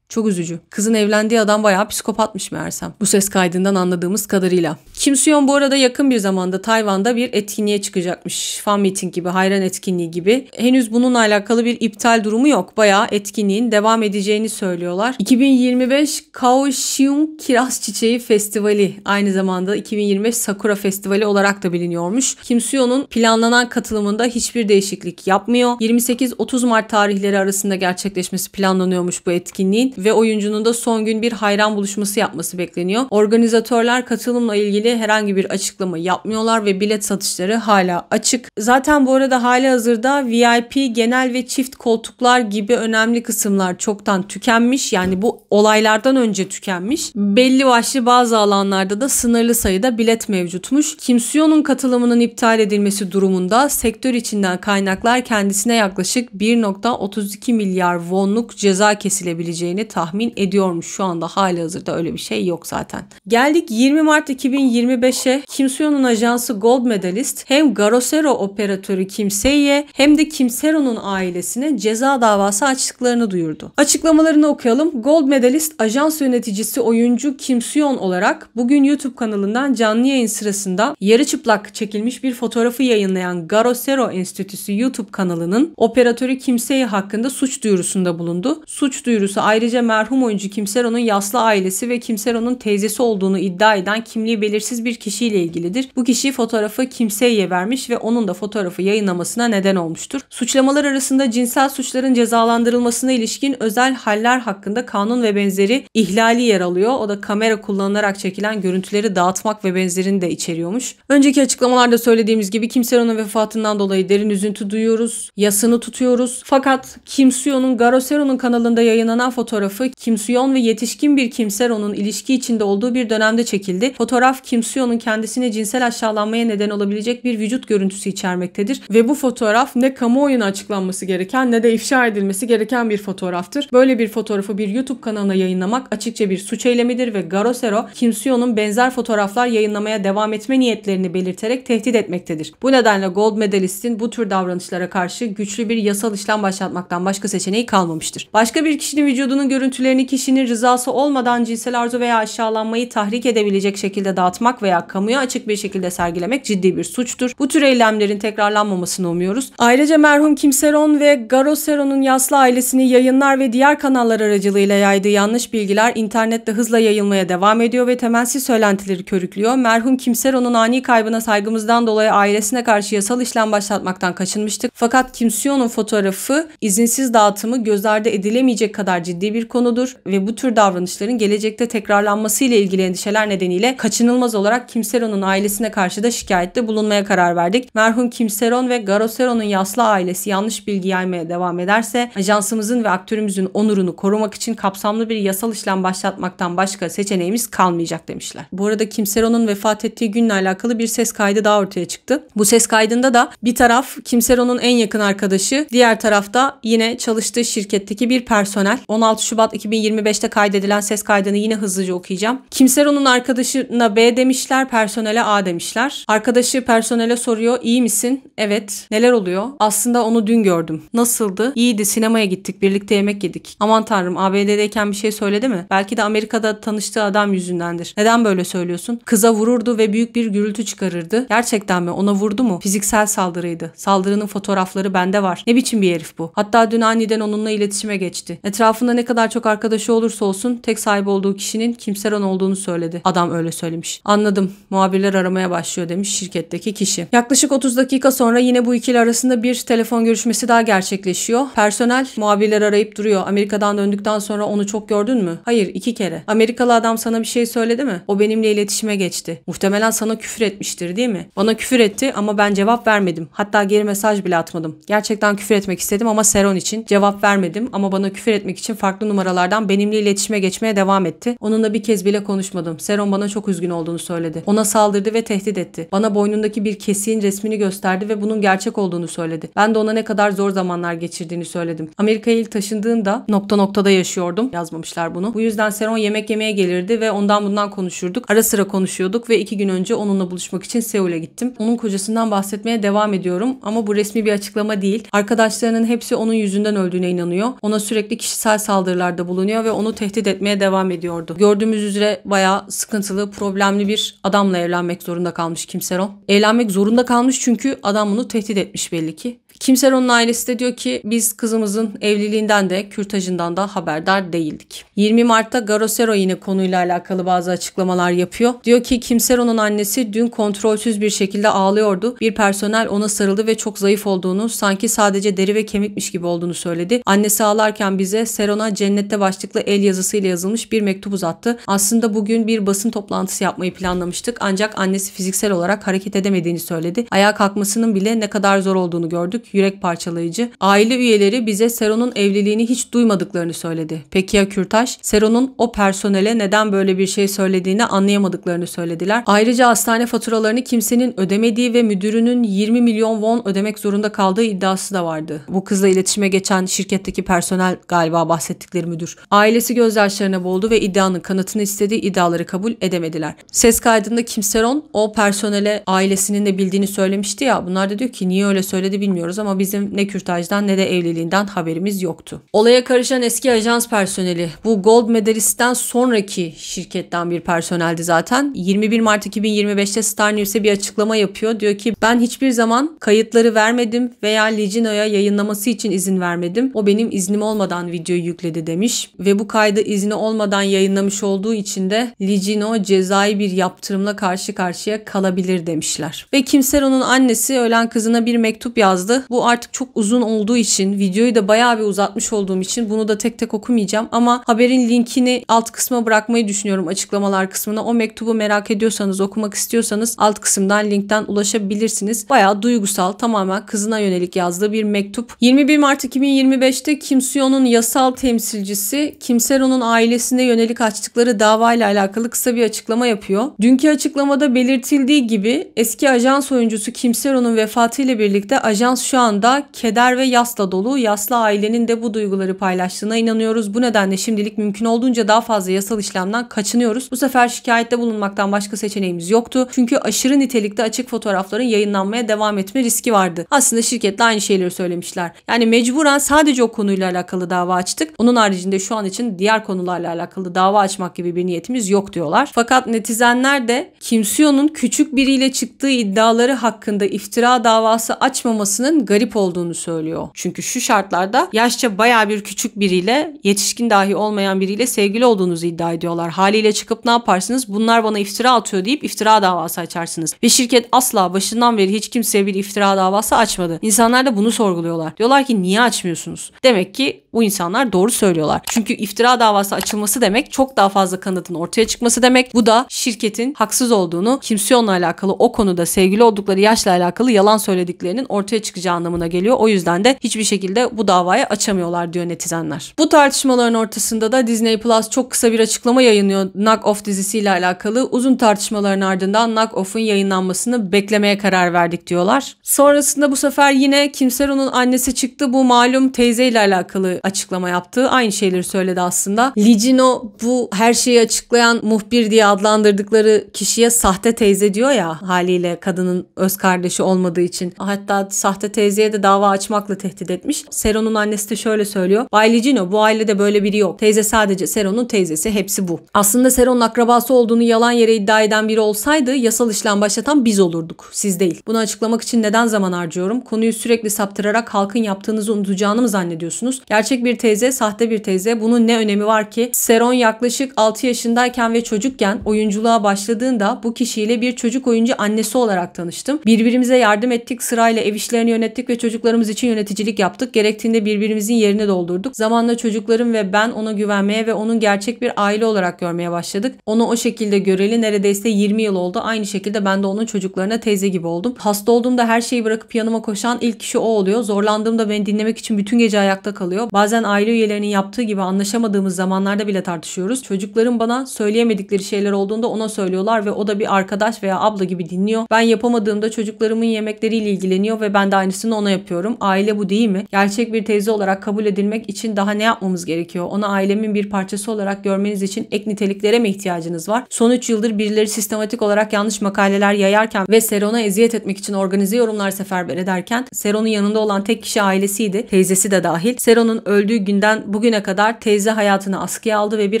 Çok üzücü. Kızın evlendiği adam bayağı psikopatmış meğersem. Bu ses kaydından anladığımız kadarıyla. Kim Soo-yeon bu arada yakın bir zamanda Tayvan'da bir etkinliğe çıkacakmış. Fan meeting gibi, hayran etkinliği gibi. Henüz bununla alakalı bir iptal durumu yok. Bayağı etkinliğin devam edeceğini söylüyorlar. 2025 Kaohsiung Kiraz Çiçeği Festivali, aynı zamanda 2025 Sakura Festivali olarak da biliniyormuş. Kim Soo-yeon'un planlanan katılımında hiçbir değişiklik yapmıyor. 28-30 Mart tarihleri arasında gerçekleşmesi planlanıyormuş bu etkinliğin ve oyuncunun da son gün bir hayran buluşması yapması bekleniyor. Organizatörler katılımla ilgili herhangi bir açıklama yapmıyorlar ve bilet satışları hala açık. Zaten bu arada halihazırda VIP, genel ve çift koltuklar gibi önemli kısımlar çoktan tükenmiş. Yani bu olaylardan önce tükenmiş. Belli başlı bazı alanlarda da sınırlı sayıda bilet mevcutmuş. Kim Soo-yeon'un katılımının iptal edilmesi durumunda sektör içinden kaynaklar kendisine yaklaşık 1.32 milyar wonluk ceza kesilebileceğini tahmin ediyormuş. Şu anda halihazırda öyle bir şey yok zaten. Geldik 20 Mart 2025'e. Kim Soo-yeon'un ajansı Gold Medalist hem Garosero operatörü Kim Se-hye hem de Kim Se-ron'un ailesine ceza davası açtıklarını duyurdu. Açıklamalarını okuyalım. Gold Medalist ajans yöneticisi oyuncu Kim Soo-yeon olarak bugün YouTube kanalından canlı yayın sırasında yarı çıplak çekilmiş bir fotoğrafı yayınlayan Garosero Enstitüsü YouTube kanalının operatörü Kim Se-hye hakkında suç duyurusunda bulundu. Suç duyurusu ayrıca merhum oyuncu Kim Se-ron'un yaslı ailesi ve Kim Se-ron'un teyzesi olduğunu iddia eden kimliği belirsiz bir kişiyle ilgilidir. Bu kişi fotoğrafı Kim Se-hye'ye vermiş ve onun da fotoğrafı yayınlamasına neden olmuştur. Suçlamalar arasında cinsel suçların cezalandırılmasına ilişkin özel haller hakkında kanun ve benzeri ihlali yer alıyor. O da kamera kullanılarak çekilen görüntüleri dağıtmak ve benzerini de içeriyormuş. Önceki açıklamalarda söylediğimiz gibi Kim Se-ron'un vefatından dolayı derin üzüntü duyuyoruz. Yasını tutuyoruz. Fakat Kim Soo-yeon'un Garosero'nun kanalında yayınlanan fotoğrafı Kim Soo-yeon ve yetişkin bir Kim Se-ron'un ilişki içinde olduğu bir dönemde çekildi. Fotoğraf Kim Soo-yeon'un kendisine cinsel aşağılanmaya neden olabilecek bir vücut görüntüsü içermektedir ve bu fotoğraf ne kamuoyuna açıklanması gereken ne de ifşa edilmesi gereken bir fotoğraftır. Böyle bir fotoğrafı bir YouTube kanalına yayınlamak açıkça bir suç eylemidir ve Garosero, Kim Soo-yeon'un benzer fotoğraflar yayınlamaya devam etme niyetlerini belirterek tehdit etmektedir. Bu nedenle Gold Medalist'in bu tür davranışlara karşı güçlü bir yasal işlem başlatmaktan başka seçeneği kalmamıştır. Başka bir kişinin vücudunun görüntülerini kişinin rızası olmadan cinsel arzu veya aşağılanmayı tahrik edebilecek şekilde dağıtmak veya kamuya açık bir şekilde sergilemek ciddi bir suçtur. Bu tür eylemlerin tekrarlanmamasını umuyoruz. Ayrıca merhum Kim Se-ron ve Garosero'nun yaslı ailesini yayınlar ve diğer kanallar aracılığıyla yaydığı yanlış bilgiler internette hızla yayılmaya devam ediyor ve temelsiz söylentileri körüklüyor. Merhum Kim Se-ron'un ani kaybına saygımızdan dolayı ailesine karşı yasal işlem başlatmaktan kaçınmıştık. Fakat Kim Soo-yeon'un fotoğrafı izinsiz dağıtımı göz ardı edilemeyecek kadar ciddi bir konudur ve bu tür davranışların gelecekte tekrarlanması ile ilgili endişeler nedeniyle kaçınılmaz olarak Kim Se-ron'un ailesine karşı da şikayette bulunmaya karar verdik. Merhum Kim Se-ron ve Garosero'nun yaslı ailesi yanlış bilgi yaymaya devam ederse ajansımızın ve aktörümüzün onurunu korumak için kapsamlı bir yasal işlem başlatmaktan başka seçeneğimiz kalmayacak demişler. Bu arada Kim Se-ron'un vefat ettiği günle alakalı bir ses kaydı daha ortaya çıktı. Bu ses kaydında da bir taraf Kim Se-ron'un en yakın arkadaşı, diğer tarafta yine çalıştığı şirketteki bir personel. 16 Şubat 2025'te kaydedilen ses kaydını yine hızlıca okuyacağım. Kim Se-ron'un arkadaşına B demişler, personele A demişler. Arkadaşı personele soruyor, iyi misin? Evet. Neler oluyor? Aslında onu dün gördüm. Nasıldı? İyiydi, sinemaya gittik, birlikte yemek yedik. Aman tanrım, ABD'deyken bir şey söyledi mi? Belki de Amerika'da tanıştığı adam yüzündendir. Neden böyle söylüyorsun? Kıza vururdu ve büyük bir gürültü çıkarırdı. Gerçekten mi? Ona vurdu mu? Fiziksel saldırıydı. Saldırının fotoğrafları bende var. Ne biçim bir herif bu? Hatta dün aniden onunla iletişime geçti. Etrafında ne kadar çok arkadaşı olursa olsun tek sahip olduğu kişinin Kim Se-ron olduğunu söyledi. Adam öyle söylemiş. Anladım. Muhabirler aramaya başlıyor demiş şirketteki kişi. Yaklaşık 30 dakika sonra yine bu ikili arasında bir telefon görüşmesi daha gerçekleşiyor. Personel muhabirler arayıp duruyor. Amerika'dan döndükten sonra onu çok gördün mü? Hayır, 2 kere. Amerikalı adam sana bir şey söyledi mi? O benimle iletişime geçti. Muhtemelen sana küfür etmiştir değil mi? Bana küfür etti ama ben cevap vermedim. Hatta geri mesaj bile atmadım. Gerçekten küfür etmek istedim ama Se-ron için cevap vermedim ama bana küfür etmek için farklı numaralardan benimle iletişime geçmeye devam etti. Onunla bir kez bile konuşmadım. Se-ron bana çok üzgün olduğunu söyledi. Ona saldırdı ve tehdit etti. Bana boynundaki bir kesiğin resmini gösterdi ve bunun gerçek olduğunu söyledi. Ben de ona ne kadar zor zamanlar geçirdiğini söyledim. Amerika'ya ilk taşındığında noktada yaşıyordum. Yazmamışlar bunu. Bu yüzden Se-ron yemek yemeye gelirdi ve ondan bundan konuşurduk. Ara sıra konuşuyorduk ve 2 gün önce onunla buluşmak için Seul'e gittim. Onun kocasından bahsetmeye devam ediyorum ama bu resmi bir açıklama değil. Arkadaşlarının hepsi onun yüzünden öldüğüne inanıyor. Ona sürekli kişisel saldırılar saldırılarda bulunuyor ve onu tehdit etmeye devam ediyordu. Gördüğümüz üzere bayağı sıkıntılı, problemli bir adamla evlenmek zorunda kalmış Kim Seron. Evlenmek zorunda kalmış çünkü adam bunu tehdit etmiş belli ki. Kim Seron'un ailesi de diyor ki biz kızımızın evliliğinden de kürtajından da haberdar değildik. 20 Mart'ta Garosero yine konuyla alakalı bazı açıklamalar yapıyor. Diyor ki Kim Seron'un annesi dün kontrolsüz bir şekilde ağlıyordu. Bir personel ona sarıldı ve çok zayıf olduğunu, sanki sadece deri ve kemikmiş gibi olduğunu söyledi. Annesi ağlarken bize Seron'a cennette başlıklı el yazısıyla yazılmış bir mektup uzattı. Aslında bugün bir basın toplantısı yapmayı planlamıştık ancak annesi fiziksel olarak hareket edemediğini söyledi. Ayağa kalkmasının bile ne kadar zor olduğunu gördük. Yürek parçalayıcı. Aile üyeleri bize Seron'un evliliğini hiç duymadıklarını söyledi. Peki ya kürtaj? Seron'un o personele neden böyle bir şey söylediğini anlayamadıklarını söylediler. Ayrıca hastane faturalarını kimsenin ödemediği ve müdürünün 20 milyon won ödemek zorunda kaldığı iddiası da vardı. Bu kızla iletişime geçen şirketteki personel galiba bahsettikleri müdür. Ailesi gözyaşlarına boğuldu ve iddianın kanıtını istediği iddiaları kabul edemediler. Ses kaydında Kim Seron o personele ailesinin de bildiğini söylemişti ya. Bunlar da diyor ki niye öyle söyledi bilmiyoruz ama bizim ne kürtajdan ne de evliliğinden haberimiz yoktu. Olaya karışan eski ajans personeli, bu gold medalistten sonraki şirketten bir personeldi zaten. 21 Mart 2025'te Star News'e bir açıklama yapıyor. Diyor ki ben hiçbir zaman kayıtları vermedim veya Lee Jin-ho'ya yayınlaması için izin vermedim. O benim iznim olmadan videoyu yükledi demiş ve bu kaydı izni olmadan yayınlamış olduğu için de Lee Jin-ho cezai bir yaptırımla karşı karşıya kalabilir demişler. Ve Kim Seron'un annesi ölen kızına bir mektup yazdı. Bu artık çok uzun olduğu için, videoyu da bayağı bir uzatmış olduğum için bunu da tek tek okumayacağım ama haberin linkini alt kısma bırakmayı düşünüyorum, açıklamalar kısmına. O mektubu merak ediyorsanız, okumak istiyorsanız alt kısımdan linkten ulaşabilirsiniz. Bayağı duygusal, tamamen kızına yönelik yazdığı bir mektup. 21 Mart 2025'te Kim Soo-yeon'un yasal temsilcisi Kim Seron'un ailesine yönelik açtıkları davayla alakalı kısa bir açıklama yapıyor. Dünkü açıklamada belirtildiği gibi eski ajans oyuncusu Kim Seron'un vefatıyla birlikte ajans şu anda keder ve yasla dolu. Yaslı ailenin de bu duyguları paylaştığına inanıyoruz. Bu nedenle şimdilik mümkün olduğunca daha fazla yasal işlemden kaçınıyoruz. Bu sefer şikayette bulunmaktan başka seçeneğimiz yoktu. Çünkü aşırı nitelikte açık fotoğrafların yayınlanmaya devam etme riski vardı. Aslında şirketle aynı şeyleri söylemişler. Yani mecburen sadece o konuyla alakalı dava açtık. Onun haricinde şu an için diğer konularla alakalı dava açmak gibi bir niyetimiz yok diyorlar. Fakat netizenler de Kim Soo-yeon'un küçük biriyle çıktığı iddiaları hakkında iftira davası açmamasının garip olduğunu söylüyor. Çünkü şu şartlarda yaşça bayağı bir küçük biriyle, yetişkin dahi olmayan biriyle sevgili olduğunuzu iddia ediyorlar. Haliyle çıkıp ne yaparsınız? Bunlar bana iftira atıyor deyip iftira davası açarsınız. Ve şirket asla başından beri hiç kimseye bir iftira davası açmadı. İnsanlar da bunu sorguluyorlar. Diyorlar ki niye açmıyorsunuz? Demek ki bu insanlar doğru söylüyorlar. Çünkü iftira davası açılması demek çok daha fazla kanıtın ortaya çıkması demek. Bu da şirketin haksız olduğunu, Kim Soo-yeon'la alakalı o konuda sevgili oldukları yaşla alakalı yalan söylediklerinin ortaya çıkacağı anlamına geliyor. O yüzden de hiçbir şekilde bu davayı açamıyorlar diyor netizenler. Bu tartışmaların ortasında da Disney Plus çok kısa bir açıklama yayınlıyor Knock Off dizisiyle alakalı. Uzun tartışmaların ardından Knock Off'un yayınlanmasını beklemeye karar verdik diyorlar. Sonrasında bu sefer yine Kim Seron'un annesi çıktı. Bu malum teyzeyle alakalı açıklama yaptı. Aynı şeyleri söyledi aslında. Lee Jin-ho bu her şeyi açıklayan muhbir diye adlandırdıkları kişiye sahte teyze diyor ya, haliyle kadının öz kardeşi olmadığı için. Hatta sahte teyzeye de dava açmakla tehdit etmiş. Seron'un annesi de şöyle söylüyor. Bay Lee Jin-ho, bu ailede böyle biri yok. Teyze sadece Seron'un teyzesi. Hepsi bu. Aslında Seron'un akrabası olduğunu yalan yere iddia eden biri olsaydı yasal işlem başlatan biz olurduk. Siz değil. Bunu açıklamak için neden zaman harcıyorum? Konuyu sürekli saptırarak halkın yaptığınızı unutacağını mı zannediyorsunuz? Gerçek bir teyze, sahte bir teyze. Bunun ne önemi var ki? Seron yaklaşık 6 yaşındayken ve çocukken oyunculuğa başladığında bu kişiyle bir çocuk oyuncu annesi olarak tanıştım. Birbirimize yardım ettik. Sırayla ev işlerini yönettik ve çocuklarımız için yöneticilik yaptık. Gerektiğinde birbirimizin yerini doldurduk. Zamanla çocuklarım ve ben ona güvenmeye ve onun gerçek bir aile olarak görmeye başladık. Onu o şekilde göreli neredeyse 20 yıl oldu. Aynı şekilde ben de onun çocuklarına teyze gibi oldum. Hasta olduğumda her şeyi bırakıp yanıma koşan ilk kişi o oluyor. Zorlandığımda beni dinlemek için bütün gece ayakta kalıyor. Bazen aile üyelerinin yaptığı gibi anlaşamadığımız zamanlarda bile tartışıyoruz. Çocuklarım bana söyleyemedikleri şeyler olduğunda ona söylüyorlar ve o da bir arkadaş veya abla gibi dinliyor. Ben yapamadığımda çocuklarımın yemekleriyle ilgileniyor ve ben de aynısını ona yapıyorum. Aile bu değil mi? Gerçek bir teyze olarak kabul edilmek için daha ne yapmamız gerekiyor? Ona ailemin bir parçası olarak görmeniz için ek niteliklere mi ihtiyacınız var? Son 3 yıldır birileri sistematik olarak yanlış makaleler yayarken ve Seron'a eziyet etmek için organize yorumlar seferber ederken Seron'un yanında olan tek kişi ailesiydi. Teyzesi de dahil. Seron'un öldüğü günden bugüne kadar teyze hayatını askıya aldı ve bir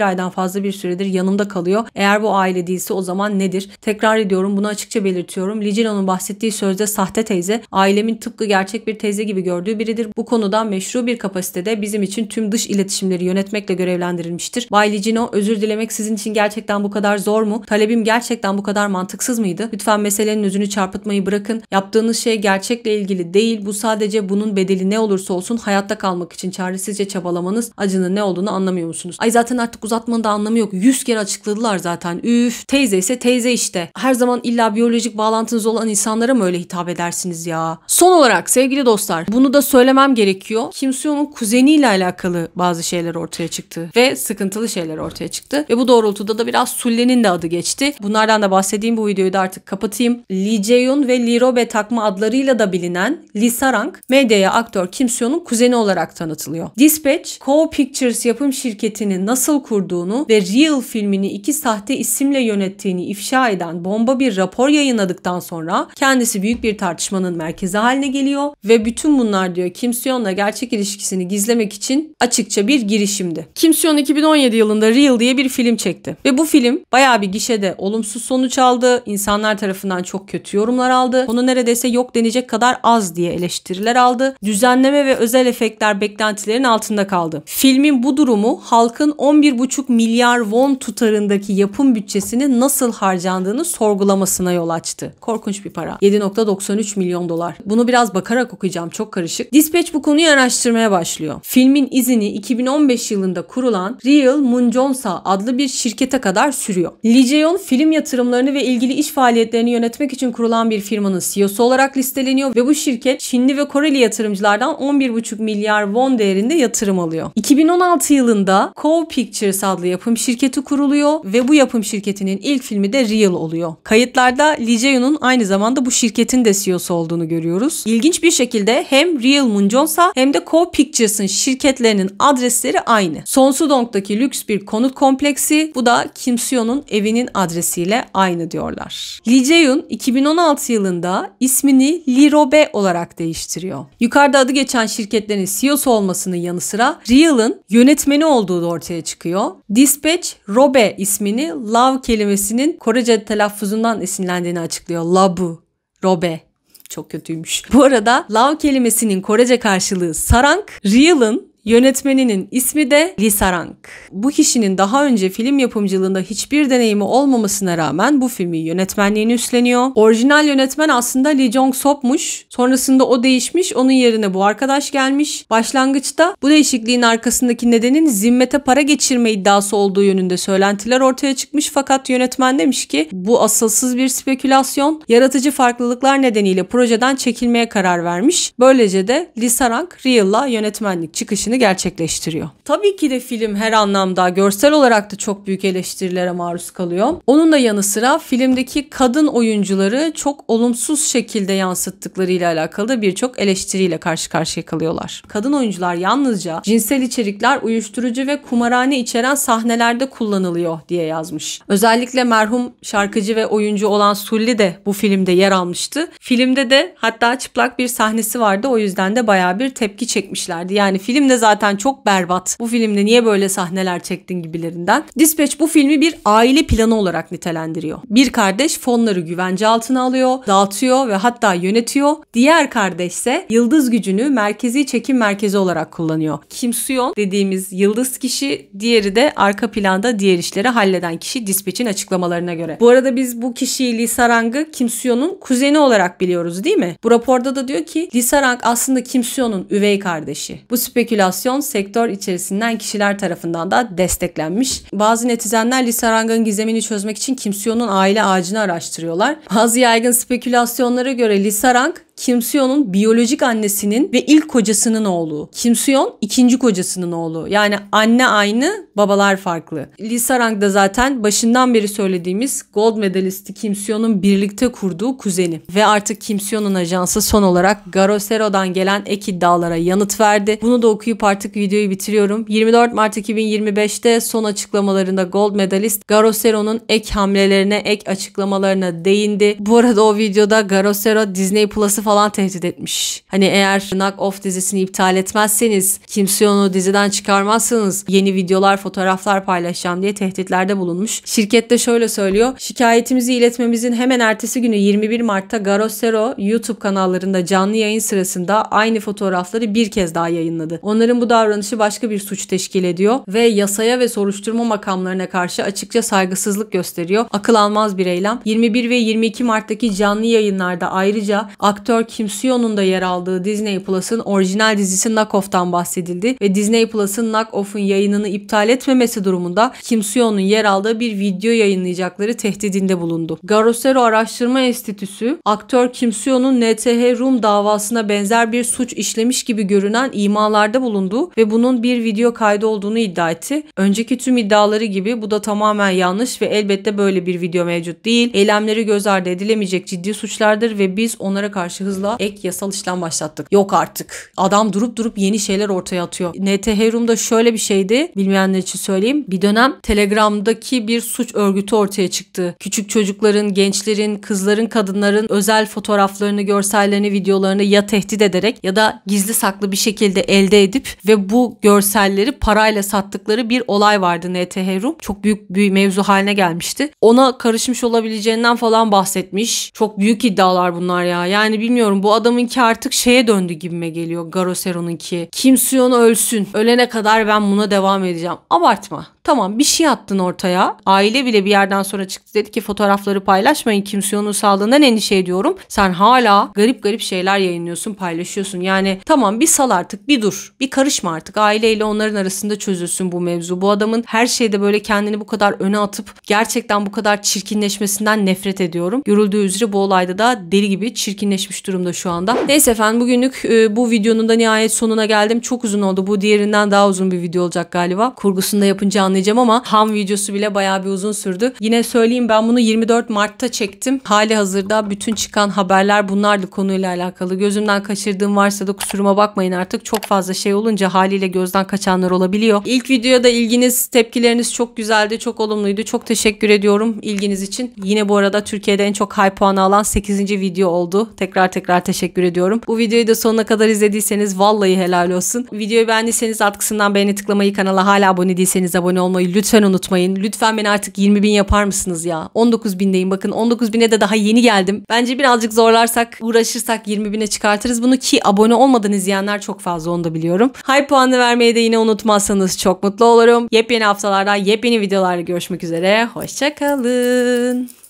aydan fazla bir süredir yanımda kalıyor. Eğer bu aile değilse o zaman nedir? Tekrar ediyorum, bunu açıkça belirtiyorum. Lee Jin-ho'nun bahsettiği sözde sahte teyze, ailemin tıpkı gerçek bir teyze gibi gördüğü biridir. Bu konuda meşru bir kapasitede bizim için tüm dış iletişimleri yönetmekle görevlendirilmiştir. Bay Lee Jin-ho, özür dilemek sizin için gerçekten bu kadar zor mu? Talebim gerçekten bu kadar mantıksız mıydı? Lütfen meselenin özünü çarpıtmayı bırakın. Yaptığınız şey gerçekle ilgili değil. Bu sadece bunun bedeli ne olursa olsun hayatta kalmak için çaresizce çabalamanız. Acının ne olduğunu anlamıyor musunuz? Ay zaten artık uzatmanın da anlamı yok. 100 kere açıkladılar zaten. Üf. Teyze ise teyze işte. Her zaman illa biyolojik bağlantınız olan insanlara mı öyle hitap edersiniz ya? Son olarak sevgili dostlar, bunu da söylemem gerekiyor. Kim Soo-hyun'un kuzeniyle alakalı bazı şeyler ortaya çıktı ve sıkıntılı şeyler ortaya çıktı ve bu doğrultuda da biraz Sulle'nin de adı geçti. Bunlardan da bahsedeyim, bu videoyu da artık kapatayım. Lee Jae-yoon ve Lee Robe takma adlarıyla da bilinen Lee Sarang medyaya aktör Kim Soo-hyun'un kuzeni olarak tanıtılıyor. Dispatch, Kao Pictures yapım şirketini nasıl kurduğunu ve Real filmini 2 sahte isimle yönettiğini ifşa eden bomba bir rapor yayınladıktan sonra kendisi büyük bir tartışmanın merkezi haline geliyor ve bütün bunlar diyor Kim Soo-hyun'la gerçek ilişkisini gizlemek için açıkça bir girişimdi. Kim Soo-hyun 2017 yılında Real diye bir film çekti ve bu film bayağı bir gişede olumsuz sonuç aldı. İnsanlar tarafından çok kötü yorumlar aldı. Konu neredeyse yok denecek kadar az diye eleştiriler aldı. Düzenleme ve özel efektler beklentilerin altında kaldı. Filmin bu durumu halkın 11,5 milyar won tutarındaki yapım bütçesinin nasıl harcandığını sorgulamasına yol açtı. Korkunç bir para. 7,93 milyon dolar. Bunu biraz bakarak okuyacağım, çok karışık. Dispatch bu konuyu araştırmaya başlıyor. Filmin izini 2015 yılında kurulan Real Munjonsa adlı bir şirkete kadar sürüyor. Lee Jae-yoon film yatırımlarını ve ilgili iş faaliyetlerini yönetmek için kurulan bir firmanın CEO'su olarak listeleniyor ve bu şirket Çinli ve Koreli yatırımcılardan 11,5 milyar won değerinde yatırım alıyor. 2016 yılında Kao Pictures adlı yapım şirketi kuruluyor ve bu yapım şirketinin ilk filmi de Real oluyor. Kayıtlarda Lee Jae-yoon'un aynı zamanda bu şirketin de CEO'su olduğunu görüyoruz. İlginç bir şekilde hem Real Munjonsa hem de Kao Pictures'ın şirketlerinin adresleri aynı. Sonsudong'daki lüks bir konut kompleksi, bu da Kim Soo-hyun'un evinin adresiyle aynı diyorlar. Lee Jae-yoon 2016 yılında ismini Lee Robe olarak değiştiriyor. Yukarıda adı geçen şirketlerin CEO'su olmasının yanı sıra Real'ın yönetmeni olduğu da ortaya çıkıyor. Dispatch, Robe ismini love kelimesinin Korece telaffuzundan esinlendiğini açıklıyor. Labu, Robe. Çok kötüymüş. Bu arada love kelimesinin Korece karşılığı sarang, Real'ın yönetmeninin ismi de Lee Sarang. Bu kişinin daha önce film yapımcılığında hiçbir deneyimi olmamasına rağmen bu filmin yönetmenliğini üstleniyor. Orijinal yönetmen aslında Lee Jong-sop'muş. Sonrasında o değişmiş, onun yerine bu arkadaş gelmiş. Başlangıçta bu değişikliğin arkasındaki nedenin zimmete para geçirme iddiası olduğu yönünde söylentiler ortaya çıkmış, fakat yönetmen demiş ki bu asılsız bir spekülasyon. Yaratıcı farklılıklar nedeniyle projeden çekilmeye karar vermiş. Böylece de Lee Sarang Real'la yönetmenlik çıkışını gerçekleştiriyor. Tabii ki de film her anlamda görsel olarak da çok büyük eleştirilere maruz kalıyor. Onun da yanı sıra filmdeki kadın oyuncuları çok olumsuz şekilde yansıttıklarıyla alakalı da birçok eleştiriyle karşı karşıya kalıyorlar. Kadın oyuncular yalnızca cinsel içerikler, uyuşturucu ve kumarhane içeren sahnelerde kullanılıyor diye yazmış. Özellikle merhum şarkıcı ve oyuncu olan Sulli de bu filmde yer almıştı. Filmde de hatta çıplak bir sahnesi vardı. O yüzden de bayağı bir tepki çekmişlerdi. Yani filmde zaten çok berbat. Bu filmde niye böyle sahneler çektin gibilerinden. Dispatch bu filmi bir aile planı olarak nitelendiriyor. Bir kardeş fonları güvence altına alıyor, dağıtıyor ve hatta yönetiyor. Diğer kardeş ise yıldız gücünü merkezi çekim merkezi olarak kullanıyor. Kim Soo-hyun dediğimiz yıldız kişi, diğeri de arka planda diğer işleri halleden kişi Dispatch'in açıklamalarına göre. Bu arada biz bu kişiyi Lee Sarang'ı Kim Soo-hyun'un kuzeni olarak biliyoruz değil mi? Bu raporda da diyor ki Lee Sarang aslında Kim Soo-hyun'un üvey kardeşi. Bu spekülasyon sektör içerisinden kişiler tarafından da desteklenmiş. Bazı netizenler Lee Sarang'ın gizemini çözmek için Kim Soo-hyun'un aile ağacını araştırıyorlar. Bazı yaygın spekülasyonlara göre Lee Sarang Kim Soo-hyun'un biyolojik annesinin ve ilk kocasının oğlu. Kim Soo-hyun ikinci kocasının oğlu. Yani anne aynı, babalar farklı. Lee Sarang da zaten başından beri söylediğimiz gold medalisti Kim Soo-hyun'un birlikte kurduğu kuzeni. Ve artık Kim Soo-hyun'un ajansı son olarak Garosero'dan gelen ek iddialara yanıt verdi. Bunu da okuyup artık videoyu bitiriyorum. 24 Mart 2025'te son açıklamalarında gold medalist Garosero'nun ek hamlelerine, ek açıklamalarına değindi. Bu arada o videoda Garosero Disney Plus'ı ajansı falan tehdit etmiş. Hani eğer Knock Off dizisini iptal etmezseniz, Kim Seon'u diziden çıkarmazsanız yeni videolar, fotoğraflar paylaşacağım diye tehditlerde bulunmuş. Şirket de şöyle söylüyor. Şikayetimizi iletmemizin hemen ertesi günü 21 Mart'ta Garosero YouTube kanallarında canlı yayın sırasında aynı fotoğrafları bir kez daha yayınladı. Onların bu davranışı başka bir suç teşkil ediyor ve yasaya ve soruşturma makamlarına karşı açıkça saygısızlık gösteriyor. Akıl almaz bir eylem. 21 ve 22 Mart'taki canlı yayınlarda ayrıca aktör Kim Seon'un da yer aldığı Disney Plus'ın orijinal dizisi Knock Off'tan bahsedildi ve Disney Plus'ın Knock Off'un yayınını iptal etmemesi durumunda Kim Seon'un yer aldığı bir video yayınlayacakları tehdidinde bulundu. Garosero Araştırma Enstitüsü, aktör Kim Seon'un NTH Room davasına benzer bir suç işlemiş gibi görünen imalarda bulundu ve bunun bir video kaydı olduğunu iddia etti. Önceki tüm iddiaları gibi bu da tamamen yanlış ve elbette böyle bir video mevcut değil. Eylemleri göz ardı edilemeyecek ciddi suçlardır ve biz onlara karşı hızla ek yasal işlem başlattık. Yok artık. Adam durup yeni şeyler ortaya atıyor. NTH Room'da şöyle bir şeydi. Bilmeyenler için söyleyeyim. Bir dönem Telegram'daki bir suç örgütü ortaya çıktı. Küçük çocukların, gençlerin, kızların, kadınların özel fotoğraflarını, görsellerini, videolarını ya tehdit ederek ya da gizli saklı bir şekilde elde edip ve bu görselleri parayla sattıkları bir olay vardı NTH Room. Çok büyük bir mevzu haline gelmişti. Ona karışmış olabileceğinden falan bahsetmiş. Çok büyük iddialar bunlar ya. Yani bilmiyorum, bu adamınki artık şeye döndü gibime geliyor. Garosero'nunki. Kim Seon ölsün. Ölene kadar ben buna devam edeceğim. Abartma. Tamam, bir şey attın ortaya. Aile bile bir yerden sonra çıktı, dedi ki fotoğrafları paylaşmayın. Kim Seon'un sağlığından endişe ediyorum. Sen hala garip şeyler yayınlıyorsun, paylaşıyorsun. Yani tamam, bir sal artık, bir dur. Bir karışma artık. Aileyle onların arasında çözülsün bu mevzu. Bu adamın her şeyde böyle kendini bu kadar öne atıp gerçekten bu kadar çirkinleşmesinden nefret ediyorum. Görüldüğü üzere bu olayda da deli gibi çirkinleşmiş durumda şu anda. Neyse efendim, bugünlük bu videonun da nihayet sonuna geldim. Çok uzun oldu. Bu diğerinden daha uzun bir video olacak galiba. Kurgusunu da yapınca anlayacağım ama ham videosu bile bayağı bir uzun sürdü. Yine söyleyeyim, ben bunu 24 Mart'ta çektim. Hali hazırda bütün çıkan haberler bunlardı konuyla alakalı. Gözümden kaçırdığım varsa da kusuruma bakmayın artık. Çok fazla şey olunca haliyle gözden kaçanlar olabiliyor. İlk videoda ilginiz, tepkileriniz çok güzeldi. Çok olumluydu. Çok teşekkür ediyorum ilginiz için. Yine bu arada Türkiye'de en çok high puanı alan 8. video oldu. Tekrar teşekkür ediyorum. Bu videoyu da sonuna kadar izlediyseniz vallahi helal olsun. Videoyu beğendiyseniz alt kısımdan beğeni tıklamayı, kanala hala abone değilseniz abone olmayı lütfen unutmayın. Lütfen beni artık 20.000 yapar mısınız ya? 19.000'deyim, bakın 19.000'e de daha yeni geldim. Bence birazcık zorlarsak, uğraşırsak 20.000'e çıkartırız bunu, ki abone olmadan izleyenler çok fazla, onu da biliyorum. High puanı vermeyi de yine unutmazsanız çok mutlu olurum. Yepyeni haftalarda yepyeni videolarla görüşmek üzere. Hoşça kalın.